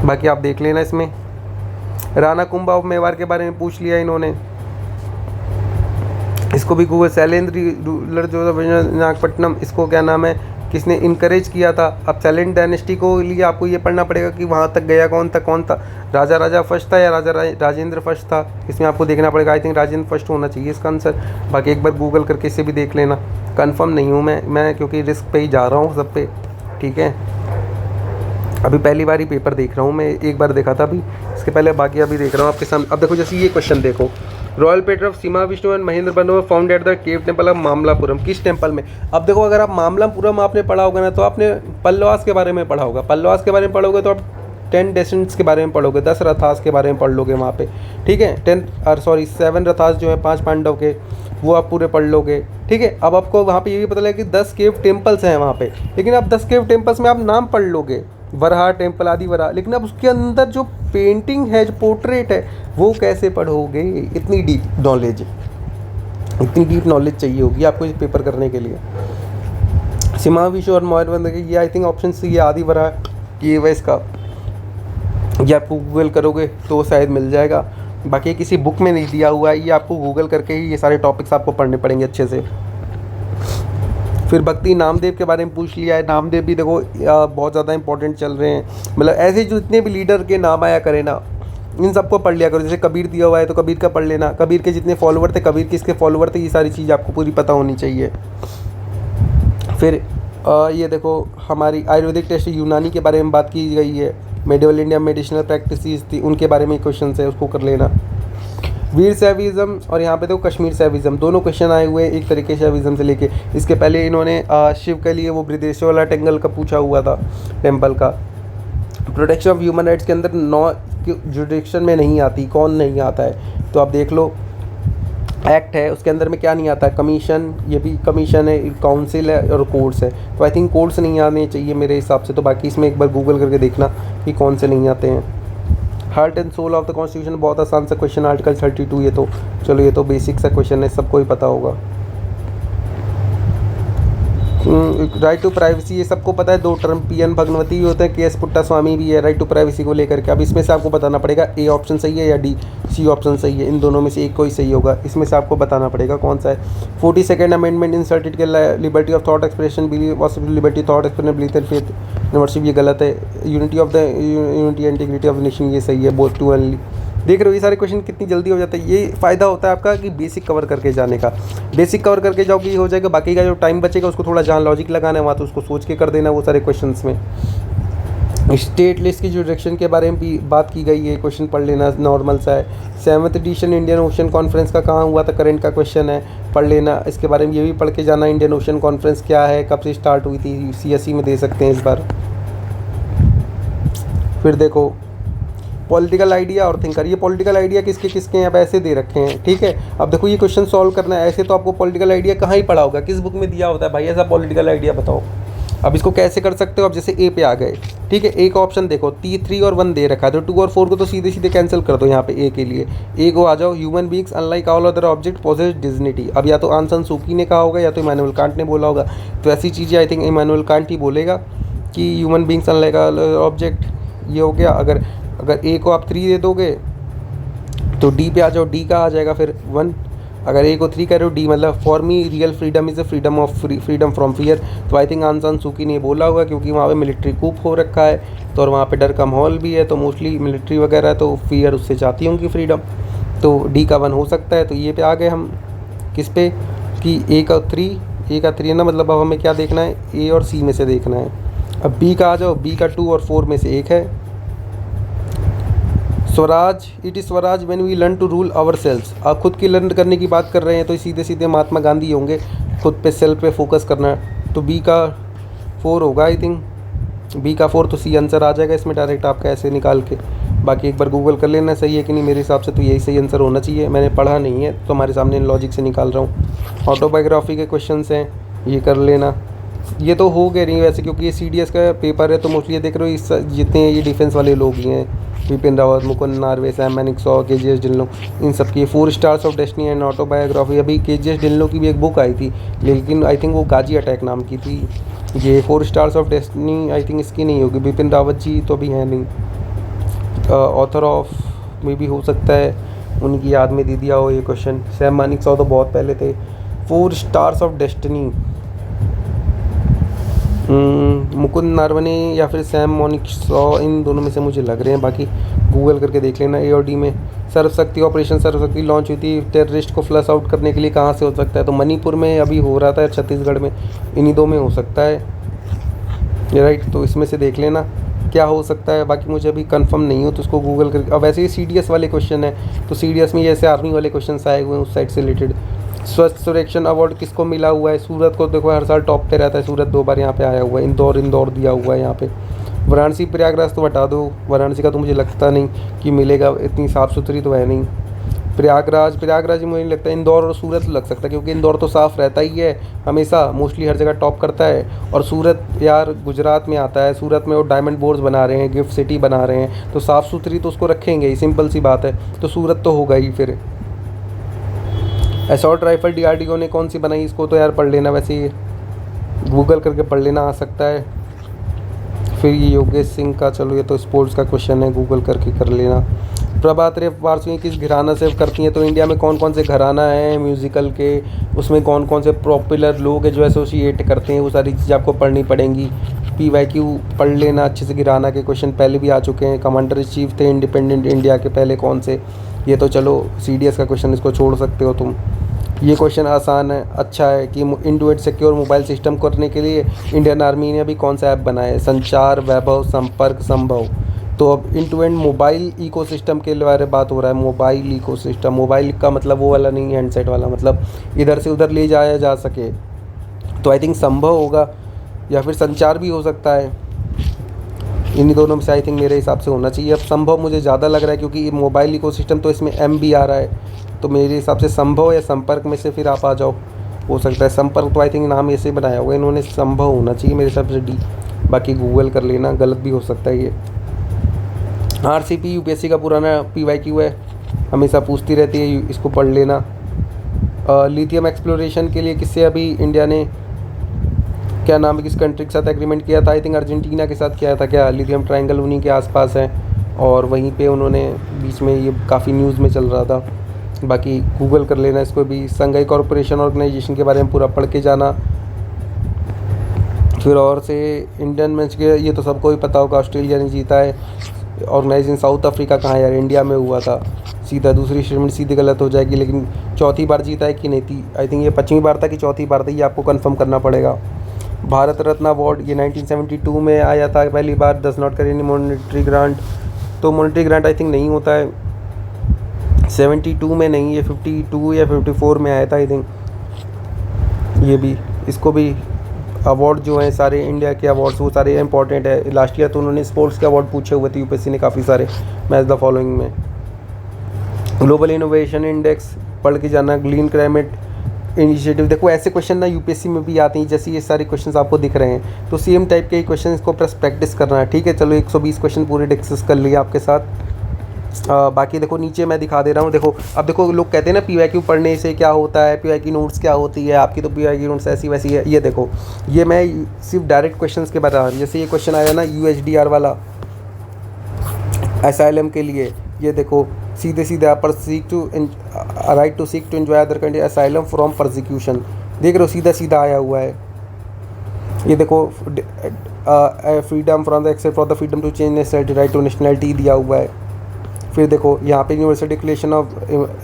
बाकी आप देख लेना। इसमें राणा कुंभा ऑफ मेवाड़ के बारे में पूछ लिया इन्होंने, इसको भी गूगल। शैलेंद्र रूलर जो नागपट्टनम, इसको क्या नाम है, किसने इनकरेज किया था। अब सैलेंट डायनेस्टी को लिए आपको ये पढ़ना पड़ेगा कि वहाँ तक गया कौन था, राजा फर्स्ट था या राजेंद्र फर्स्ट था, इसमें आपको देखना पड़ेगा। आई थिंक राजेंद्र फर्स्ट होना चाहिए इसका आंसर, बाकी एक बार गूगल करके इसे भी देख लेना। कंफर्म नहीं हूँ मैं क्योंकि रिस्क पे ही जा रहा हूँ सब पे, ठीक है। अभी पहली बार ही पेपर देख रहा हूँ मैं, एक बार देखा था अभी, इसके पहले बाकी अभी देख रहा हूँ आपके सामने। अब देखो जैसे ये क्वेश्चन देखो, royal portrait of Simhavishnu and Mahendravarman found at the cave temple of Mamallapuram, किस टेम्पल में। अब देखो अगर आप मामलापुरम आपने पढ़ा होगा ना, तो आपने पल्लवास के बारे में पढ़ा होगा। पल्लवास के बारे में पढ़ोगे तो आप 10 डेसेंट्स के बारे में पढ़ोगे, 10 रथास के बारे में पढ़ लोगे वहाँ पे, ठीक है। 7 रथास जो है 5 पांडव के, वो आप पूरे पढ़ लोगे, ठीक है। अब आपको वहाँ पे ये भी पता लगे कि 10 केव टेम्पल्स हैं वहाँ पे, लेकिन आप 10 केव टेम्पल्स में आप नाम पढ़ लोगे, वराह टेम्पल आदि वराह, लेकिन अब उसके अंदर जो पेंटिंग है, जो पोर्ट्रेट है, वो कैसे पढ़ोगे। इतनी डीप नॉलेज चाहिए होगी आपको इस पेपर करने के लिए। सीमा विष्णु और मौर्य, ये आई थिंक ऑप्शन सी है, आदि वराह ये वह इसका, ये आपको गूगल करोगे तो शायद मिल जाएगा, बाकी किसी बुक में नहीं दिया हुआ है, ये आपको गूगल करके ही ये सारे टॉपिक्स आपको पढ़ने पड़ेंगे अच्छे से। फिर भक्ति नामदेव के बारे में पूछ लिया है। नामदेव भी देखो बहुत ज़्यादा इंपॉर्टेंट चल रहे हैं, मतलब ऐसे जो जितने भी लीडर के नाम आया करे ना, इन सबको पढ़ लिया करो। जैसे कबीर दिया हुआ है तो कबीर का पढ़ लेना, कबीर के जितने फॉलोवर थे, कबीर किसके फॉलोवर थे, ये सारी चीज़ आपको पूरी पता होनी चाहिए। फिर ये देखो हमारी आयुर्वेदिक टेस्ट यूनानी के बारे में बात की गई है, मेडिवल इंडिया मेडिसिनल प्रैक्टिसेस थी, उनके बारे में क्वेश्चन है, उसको कर लेना। वीर सैविज़म और यहाँ पे देखो कश्मीर सैविज़म, दोनों क्वेश्चन आए हुए हैं एक तरीके से सैविज़म से लेके। इसके पहले इन्होंने शिव के लिए वो बृहदेश्वर वाला टेंगल का पूछा हुआ था, टेम्पल का। प्रोटेक्शन ऑफ ह्यूमन राइट्स के अंदर 9 जुडिक्शन में नहीं आती, कौन नहीं आता है, तो आप देख लो। एक्ट है उसके अंदर में क्या नहीं आता है, कमीशन, ये भी कमीशन है, काउंसिल है और कोर्ट्स है, तो आई थिंक कोर्ट्स नहीं आने चाहिए मेरे हिसाब से। तो बाकी इसमें एक बार गूगल करके देखना कि कौन से नहीं आते हैं। Heart and soul of the constitution, बहुत आसान सा क्वेश्चन, आर्टिकल 32, ये तो चलो ये तो बेसिक सा क्वेश्चन है, सबको ही पता होगा। राइट टू प्राइवेसी, ये सबको पता है, 2 टर्म, पीएन भगवती भी होते हैं, केएस पुट्टा स्वामी भी है, राइट टू प्राइवेसी को लेकर के। अब इसमें से आपको बताना पड़ेगा ए ऑप्शन सही है या डी सी ऑप्शन सही है, इन दोनों में से एक कोई सही होगा, इसमें से आपको बताना पड़ेगा कौन सा है। 42nd अमेंडमेंट इंसर्टेड के liberty of thought expression, liberty thought expression, belief and faith university, ये गलत है। Unity of the unity integrity of nation, ये सही है, बोथ टू ओनली। देख रहे हो ये सारे क्वेश्चन कितनी जल्दी हो जाते हैं, ये फ़ायदा होता है आपका कि बेसिक कवर करके जाने का। बेसिक कवर करके जाओगे ये हो जाएगा, बाकी का जो टाइम बचेगा उसको थोड़ा जहाँ लॉजिक लगाना है वहाँ तो उसको सोच के कर देना वो सारे क्वेश्चंस में। स्टेट लिस्ट की जो डायरेक्शन के बारे में भी बात की गई है, क्वेश्चन पढ़ लेना, नॉर्मल सा है। 7th addition Indian ocean conference का कहाँ हुआ था, करंट का क्वेश्चन है, पढ़ लेना। इसके बारे में ये भी पढ़ के जाना, इंडियन ओशन कॉन्फ्रेंस क्या है, कब से स्टार्ट हुई थी, CSE में दे सकते हैं इस बार। फिर देखो पॉलिटिकल आइडिया और थिंकर, ये पॉलिटिकल आइडिया किसके किसके यहाँ पे ऐसे दे रखे हैं, ठीक है। अब देखो ये क्वेश्चन सॉल्व करना है, ऐसे तो आपको पॉलिटिकल आइडिया कहाँ ही पढ़ा होगा, किस बुक में दिया होता है भाई ऐसा पॉलिटिकल आइडिया, बताओ। अब इसको कैसे कर सकते हो, अब जैसे ए पे आ गए, ठीक है, ए का ऑप्शन देखो 3 और 1 दे रखा है, तो 2 और 4 को तो सीधे सीधे कैंसिल कर दो यहाँ पे ए के लिए। ए को आ जाओ, human beings unlike all other object possess dignity. अब या तो आन सान सूकी ने कहा होगा या तो इमैनुअल कांट ने बोला होगा, तो ऐसी चीज़ें I think Immanuel can't he बोलेगा कि ह्यूमन बींग्स अनलाइक ऑब्जेक्ट, ये हो गया। अगर ए को आप 3 दे दोगे तो डी पे आ जाओ, डी का आ जाएगा फिर 1। अगर ए को 3 करो, डी मतलब for me real freedom is a freedom from fear, तो आई थिंक आन सान सूकी ने बोला होगा क्योंकि वहाँ पे मिलिट्री कूप हो रखा है, तो और वहाँ पे डर का माहौल भी है, तो मोस्टली मिलिट्री वगैरह है, तो फियर उससे चाहती होंगी फ्रीडम, तो डी का 1 हो सकता है। तो ये पे आ गए हम किस पे कि ए का 3 है ना, मतलब अब हमें क्या देखना है, ए और सी में से देखना है। अब बी का आ जाओ, बी का 2 और 4 में से एक है, Swaraj, it is Swaraj when we learn to rule our selves. आप खुद की लर्न करने की बात कर रहे हैं तो सीधे सीधे महात्मा गांधी होंगे, खुद पे सेल्फ पे फोकस करना। तो बी का 4 होगा आई थिंक, बी का 4, तो सी आंसर आ जाएगा इसमें डायरेक्ट आपका ऐसे निकाल के। बाकी एक बार गूगल कर लेना सही है कि नहीं, मेरे हिसाब से तो यही सही आंसर होना चाहिए। मैंने पढ़ा नहीं है तो हमारे सामने लॉजिक से निकाल रहा हूँ। ऑटोबायोग्राफी के क्वेश्चंस हैं, ये कर लेना। ये तो हो गए नहीं वैसे, क्योंकि ये CDS का पेपर है तो मोस्टली ये देख रहे हो इस जितने ये डिफेंस वाले लोग ही हैं, विपिन रावत, मुकुंद नार्वे, सैम मैनिकशॉ, KGS ढिल्लों, इन सब की 4 stars of destiny and autobiography. अभी KGS ढिल्लों की भी एक बुक आई थी, लेकिन आई थिंक वो गाजी अटैक नाम की थी। ये 4 stars of destiny I think इसकी नहीं होगी, विपिन रावत जी तो अभी हैं नहीं। ऑथर ऑफ में भी हो सकता है उनकी याद में दे दिया हो ये क्वेश्चन। सैम मैनिकशॉ तो बहुत पहले थे। 4 स्टार्स ऑफ डेस्टिनी, मुकुंद नारवने या फिर सैम मैनिकशॉ, इन दोनों में से मुझे लग रहे हैं। बाकी गूगल करके देख लेना। A और D में सर्वशक्ति, ऑपरेशन सर्वशक्ति लॉन्च हुई थी टेररिस्ट को फ्लश आउट करने के लिए, कहाँ से हो सकता है? तो मणिपुर में अभी हो रहा था, छत्तीसगढ़ में, इन्हीं दो में हो सकता है, राइट। तो इसमें से देख लेना क्या हो सकता है। बाकी मुझे अभी कंफर्म नहीं हो तो उसको गूगल करके। अब वैसे ही CDS वाले क्वेश्चन है तो CDS में जैसे आर्मी वाले क्वेश्चन आए हुए हैं उस साइड से रिलेटेड। स्वच्छ सर्वेक्षण अवार्ड किसको मिला हुआ है? सूरत को। देखो हर साल टॉप पे रहता है सूरत, 2 बार यहाँ पे आया हुआ है। इंदौर दिया हुआ है यहाँ पे। वाराणसी प्रयागराज तो हटा दो, वाराणसी का तो मुझे लगता नहीं कि मिलेगा, इतनी साफ़ सुथरी तो है नहीं। प्रयागराज ही मुझे नहीं लगता। इंदौर और सूरत लग सकता है, क्योंकि इंदौर तो साफ़ रहता ही है हमेशा, मोस्टली हर जगह टॉप करता है। और सूरत यार गुजरात में आता है, सूरत में वो डायमंड बोर्ड्स बना रहे हैं, गिफ्ट सिटी बना रहे हैं, तो साफ़ सुथरी तो उसको रखेंगे ही, सिंपल सी बात है। तो सूरत तो होगा ही। फिर असॉल्ट राइफल DRDO ने कौन सी बनाई? इसको तो यार पढ़ लेना, वैसे ही गूगल करके पढ़ लेना, आ सकता है। फिर ये योगेश सिंह का, चलो ये तो स्पोर्ट्स का क्वेश्चन है, गूगल करके कर लेना। प्रभात रे वारसुई किस घराना से करती हैं? तो इंडिया में कौन कौन से घराना हैं म्यूज़िकल के, उसमें कौन कौन से पॉपुलर लोग हैं जो एसोसिएट करते हैं, वो सारी चीज़ें आपको पढ़नी पड़ेंगी। PYQ पढ़ लेना अच्छे से। घराना के क्वेश्चन पहले भी आ चुके हैं। कमांडर इन चीफ थे इंडिपेंडेंट इंडिया के पहले कौन से? ये तो चलो CDS का क्वेश्चन, इसको छोड़ सकते हो तुम। ये क्वेश्चन आसान है, अच्छा है कि इंटू सिक्योर मोबाइल सिस्टम करने के लिए इंडियन आर्मी ने अभी कौन सा ऐप बनाया है? संचार, वैभव, संपर्क, संभव। तो अब इंटू मोबाइल इकोसिस्टम के बारे में बात हो रहा है। मोबाइल इकोसिस्टम, मोबाइल का मतलब वो वाला नहीं, हैंडसेट वाला, मतलब इधर से उधर ले जाया जा सके। तो आई थिंक संभव होगा, या फिर संचार भी हो सकता है। इन्हीं दोनों में से आई थिंक मेरे हिसाब से होना चाहिए। अब संभव मुझे ज़्यादा लग रहा है, क्योंकि मोबाइल इकोसिस्टम तो इसमें M भी आ रहा है, तो मेरे हिसाब से संभव या संपर्क में से फिर आप आ जाओ, हो सकता है। संपर्क तो आई थिंक नाम ऐसे बनाया होगा इन्होंने, संभव होना चाहिए मेरे हिसाब से D। बाकी गूगल कर लेना, गलत भी हो सकता है ये। RCP UPSC का पुराना PYQ है, हमेशा पूछती रहती है, इसको पढ़ लेना। लिथियम एक्सप्लोरेशन के लिए किससे अभी इंडिया ने, क्या नाम है, किस कंट्री के साथ एग्रीमेंट किया था? आई थिंक अर्जेंटीना के साथ किया था क्या? लिथियम ट्रायंगल उन्हीं के आसपास है, और वहीं पे उन्होंने बीच में ये काफ़ी न्यूज़ में चल रहा था। बाकी गूगल कर लेना इसको भी। संघाई कॉरपोरेशन ऑर्गेनाइजेशन के बारे में पूरा पढ़ के जाना। फिर और से इंडियन मैच के, ये तो सबको ही पता होगा, ऑस्ट्रेलिया ने जीता है। ऑर्गेनाइज इन साउथ अफ्रीका कहाँ यार? इंडिया में हुआ था। सीधा दूसरी स्टेटमेंट सीधी गलत हो जाएगी, लेकिन चौथी बार जीता है कि नहीं थी? आई थिंक ये 5वीं बार था कि चौथी बार था, ये आपको कंफर्म करना पड़ेगा। भारत रत्न अवार्ड ये 1972 में आया था पहली बार। डज नॉट कर एनी मॉनेटरी ग्रांट, तो मॉनेटरी ग्रांट आई थिंक नहीं होता है 72 में, नहीं, ये 52 या 54 में आया था आई थिंक। ये भी, इसको भी अवार्ड जो हैं सारे इंडिया के अवार्ड्स वो सारे इंपॉर्टेंट है। लास्ट ईयर तो उन्होंने स्पोर्ट्स के अवार्ड पूछे हुए थे UPSC ने काफ़ी सारे, मैच द फॉलोइंग में। ग्लोबल इनोवेशन इंडेक्स पढ़ के जाना। ग्रीन क्लाइमेट इनिशिएटिव, देखो ऐसे क्वेश्चन ना UPSC में भी आते हैं, जैसे ये सारे क्वेश्चंस आपको दिख रहे हैं, तो सेम टाइप के क्वेश्चंस को प्लस प्रैक्टिस करना है, ठीक है। चलो 120 क्वेश्चन पूरे डिस्कस कर लिए आपके साथ। बाकी देखो नीचे मैं दिखा दे रहा हूँ। देखो अब देखो लोग कहते हैं ना PYQ पढ़ने से क्या होता है, PYQ नोट्स क्या होती है, आपकी तो PYQ नोट्स ऐसी वैसी है। ये देखो, ये मैं सिर्फ डायरेक्ट क्वेश्चन के बता रहा हूँ। जैसे ये क्वेश्चन आया ना UHDR वाला असाइलम के लिए, ये देखो सीधे सीधे आप right to seek to enjoy other country asylum from persecution, देख रहे हो सीधा सीधा आया हुआ है। ये देखो freedom from the except for the freedom to change nationality, right to nationality दिया हुआ है। फिर देखो यहाँ पे universal declaration of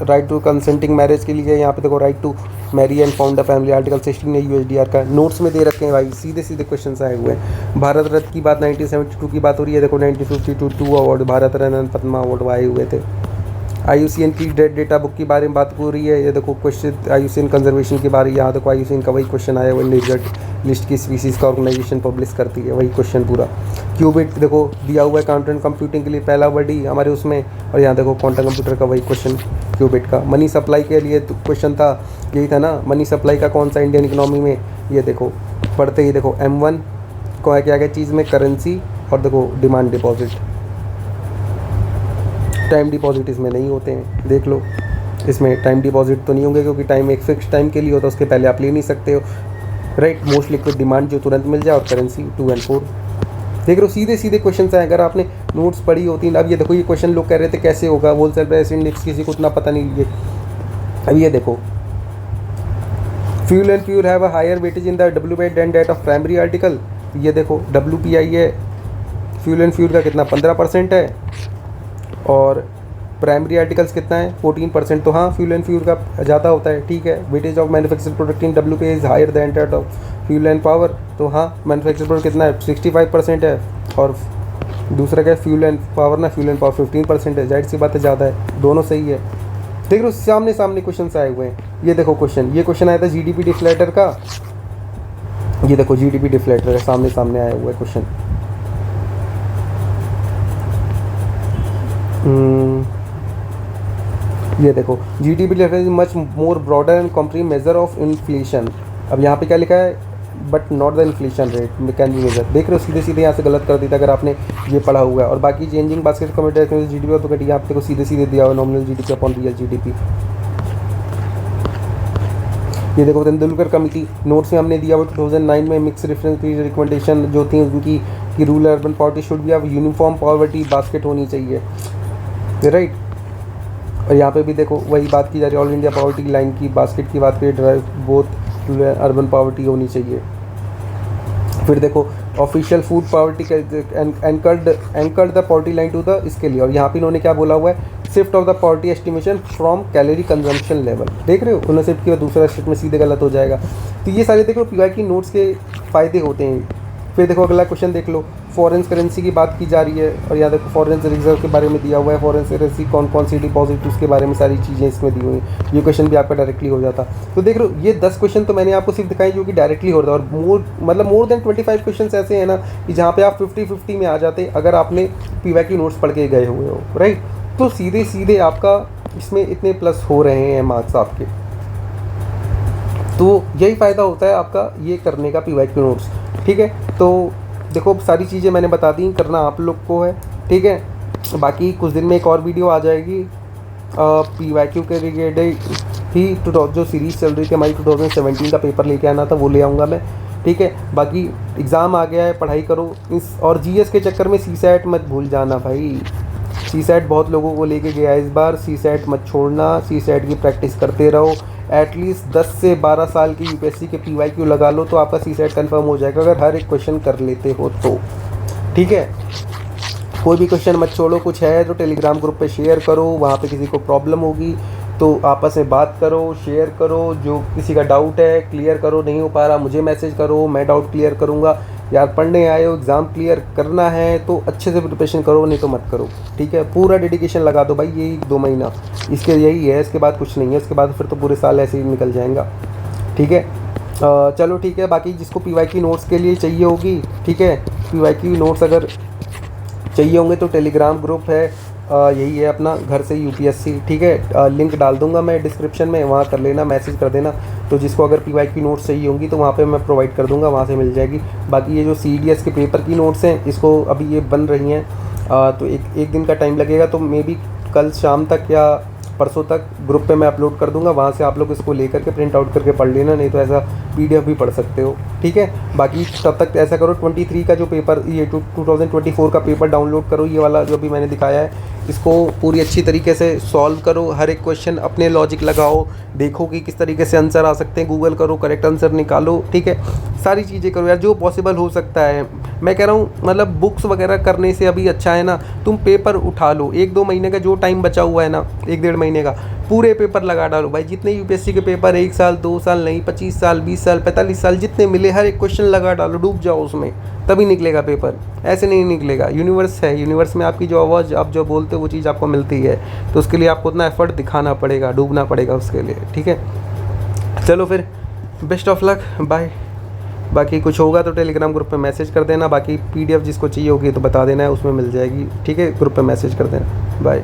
right to consenting marriage के लिए, यहाँ पे देखो right to marry and found a family, article 16 है USDR का, नोट्स में दे रखे हैं भाई, सीधे सीधे क्वेश्चन आए हुए हैं। भारत रत्न की बात 1972 की बात हो रही है, देखो 1952 अवार्ड भारत रत्न पद्मा अवार्ड आए हुए थे। IUCN की डेड डेटा बुक के बारे में बात हो रही है, ये देखो क्वेश्चन IUCN कंजर्वेशन के बारे में, यहाँ देखो IUCN का वही क्वेश्चन आया हुआ, निर्जट लिस्ट की स्पीसीज़ का ऑर्गेनाइजेशन पब्लिश करती है, वही क्वेश्चन पूरा। क्यूबिट देखो दिया हुआ है क्वांटम कंप्यूटिंग के लिए पहला वर्ड ही हमारे उसमें, और यहाँ देखो क्वांटम कंप्यूटर का वही क्वेश्चन क्यूबिट का। मनी सप्लाई के लिए तो क्वेश्चन था, यही था ना, मनी सप्लाई का कौन सा इंडियन इकोनॉमी में, ये देखो पढ़ते ही देखो M1 को है क्या क्या चीज़ में, करेंसी और देखो डिमांड डिपॉजिट। टाइम डिपॉजिट इसमें नहीं होते हैं, देख लो, इसमें टाइम डिपॉजिट तो नहीं होंगे क्योंकि टाइम एक फिक्स टाइम के लिए होता है, उसके पहले आप ले नहीं सकते हो, राइट। मोस्ट लिक्विड डिमांड जो तुरंत मिल जाए, और करेंसी 2 और 4। देख लो सीधे सीधे क्वेश्चन आए, अगर आपने नोट्स पढ़ी होती। अब ये देखो ये क्वेश्चन लोग कह रहे थे कैसे होगा होलसेल प्राइस इंडेक्स, किसी को उतना पता नहीं। ये अब ये देखो, fuel and fuel have a higher weightage in the WPI than that of primary article. ये देखो WPI है, फ्यूल एंड फ्यूल का कितना 15% है, और प्राइमरी आर्टिकल्स कितना है 14%। तो हाँ, फ्यूल एंड फ्यूल का ज़्यादा होता है, ठीक है। Weightage of manufactured product in WPI is higher than that of fuel and power. तो हाँ, मैन्युफैक्चर्ड प्रोडक्ट कितना है 65% है, और दूसरा क्या है फ्यूल एंड पावर ना, फ्यूल एंड पावर 15% है, जाहिर सी बात है ज़्यादा है, दोनों सही है। देख लो सामने सामने क्वेश्चन आए हुए हैं। ये देखो क्वेश्चन, ये क्वेश्चन आया था GDP डिफ्लेटर का, ये देखो GDP डिफ्लेटर का सामने सामने आया हुआ है क्वेश्चन। ये देखो GDP deflator is much more broader and comprehensive measure of inflation. अब यहाँ पे क्या लिखा है, but not the inflation rate can be measure. देख रहे हो सीधे सीधे यहाँ से गलत कर दिया अगर आपने ये पढ़ा हुआ है। और बाकी चेंजिंग बास्केट कमिटेड GDP तो घटिया आपको को सीधे सीधे दिया हुआ nominal GDP upon real GDP। ये देखो तेंदुलकर कमेटी नोट्स में हमने दिया हुआ 2009 में मिक्स रेफरेंस की रिकमेंडेशन जो थी उनकी कि रूरल अर्बन पॉवर्टी शुड भी अब यूनिफॉर्म पॉवर्टी बास्केट होनी चाहिए, राइट। और यहाँ पे भी देखो वही बात की जा रही है, ऑल इंडिया पॉवर्टी लाइन की बास्केट की बात करें, ड्राइव बोथ अर्बन पॉवर्टी होनी चाहिए। फिर देखो official food poverty anchored the poverty line to the इसके लिए, और यहाँ पे इन्होंने क्या बोला हुआ है, shift of the poverty estimation from calorie consumption level. देख रहे हो, उन्होंने शिफ्ट किया, दूसरा शिफ्ट में सीधे गलत हो जाएगा। तो ये सारे देखो PY की नोट्स के फ़ायदे होते हैं। फिर देखो अगला क्वेश्चन देख लो, फॉरेन करेंसी की बात की जा रही है, और यहाँ देखो फॉरेन रिजर्व के बारे में दिया हुआ है, फॉरेन करेंसी कौन कौन सी डिपॉजिट उसके बारे में सारी चीज़ें इसमें दी हुई हैं। ये क्वेश्चन भी आपका डायरेक्टली हो जाता। तो देख लो ये 10 क्वेश्चन तो मैंने आपको सिर्फ दिखाई जो कि डायरेक्टली हो रहा है, और मोर देन 25 क्वेश्चन ऐसे हैं ना कि जहाँ पे आप 50-50 में आ जाते अगर आपने PY की नोट्स पढ़ के गए हुए हो, राइट। तो सीधे सीधे आपका इसमें इतने प्लस हो रहे हैं मार्क्स आपके। तो यही फ़ायदा होता है आपका ये करने का PY की नोट्स, ठीक है। तो देखो सारी चीज़ें मैंने बता दी, करना आप लोग को है, ठीक है। बाकी कुछ दिन में एक और वीडियो आ जाएगी PYQ के रिलेटेड ही, जो सीरीज़ चल रही थी हमारी 2017 का पेपर लेके आना था वो ले आऊँगा मैं, ठीक है। बाकी एग्ज़ाम आ गया है, पढ़ाई करो इस, और GS के चक्कर में CSAT मत भूल जाना भाई। CSAT बहुत लोगों को लेके गया इस बार, CSAT मत छोड़ना, CSAT की प्रैक्टिस करते रहो। एटलीस्ट 10 से 12 साल की UPSC के PYQ लगा लो तो आपका CSAT कंफर्म हो जाएगा अगर हर एक क्वेश्चन कर लेते हो तो, ठीक है। कोई भी क्वेश्चन मत छोड़ो, कुछ है तो टेलीग्राम ग्रुप पे शेयर करो, वहाँ पे किसी को प्रॉब्लम होगी तो आपस में बात करो, शेयर करो, जो किसी का डाउट है क्लियर करो, नहीं हो पा रहा मुझे मैसेज करो, मैं डाउट क्लियर करूँगा। यार पढ़ने आए हो, एग्ज़ाम क्लियर करना है तो अच्छे से प्रिपरेशन करो, नहीं तो मत करो, ठीक है। पूरा डेडिकेशन लगा दो भाई, यही 2 महीना इसके यही है, इसके बाद कुछ नहीं है, इसके बाद फिर तो पूरे साल ऐसे ही निकल जाएगा, ठीक है। चलो ठीक है। बाकी जिसको PY की नोट्स के लिए चाहिए होगी, ठीक है, PY की नोट्स अगर चाहिए होंगे तो टेलीग्राम ग्रुप है, यही है अपना घर से UPSC, ठीक है। लिंक डाल दूंगा मैं डिस्क्रिप्शन में, वहाँ कर लेना, मैसेज कर देना। तो जिसको अगर PY की नोट्स चाहिए होंगी तो वहाँ पे मैं प्रोवाइड कर दूंगा, वहाँ से मिल जाएगी। बाकी ये जो CDS के पेपर की नोट्स हैं इसको अभी ये बन रही हैं, तो एक दिन का टाइम लगेगा, तो मे बी कल शाम तक या परसों तक ग्रुप पे मैं अपलोड कर दूंगा, वहाँ से आप लोग इसको लेकर के प्रिंट आउट करके पढ़ लेना, नहीं तो ऐसा PDF भी पढ़ सकते हो, ठीक है। बाकी तब तक ऐसा करो 23 का जो पेपर, ये 2024 का पेपर डाउनलोड करो, ये वाला जो भी मैंने दिखाया है इसको पूरी अच्छी तरीके से सॉल्व करो, हर एक क्वेश्चन अपने लॉजिक लगाओ, देखो कि किस तरीके से आंसर आ सकते हैं, गूगल करो, करेक्ट आंसर निकालो, ठीक है। सारी चीज़ें करो यार जो पॉसिबल हो सकता है। मैं कह रहा हूँ मतलब बुक्स वगैरह करने से अभी अच्छा है ना तुम पेपर उठा लो, 1-2 महीने का जो टाइम बचा हुआ है ना, 1-1.5 महीने का, पूरे पेपर लगा डालो भाई। जितने यूपीएससी के पेपर 1 साल 2 साल नहीं, 25 साल 20 साल 45 साल जितने मिले, हर एक क्वेश्चन लगा डालो, डूब जाओ उसमें, तभी निकलेगा पेपर, ऐसे नहीं निकलेगा। यूनिवर्स है, यूनिवर्स में आपकी जो आवाज़ आप जो बोलते हो वो चीज़ आपको मिलती है, तो उसके लिए आपको उतना एफर्ट दिखाना पड़ेगा, डूबना पड़ेगा उसके लिए, ठीक है। चलो फिर बेस्ट ऑफ लक, बाय। बाकी कुछ होगा तो टेलीग्राम ग्रुप पे मैसेज कर देना, बाकी पीडीएफ जिसको चाहिए होगी तो बता देना है, उसमें मिल जाएगी, ठीक है। ग्रुप पे मैसेज कर देना, बाय।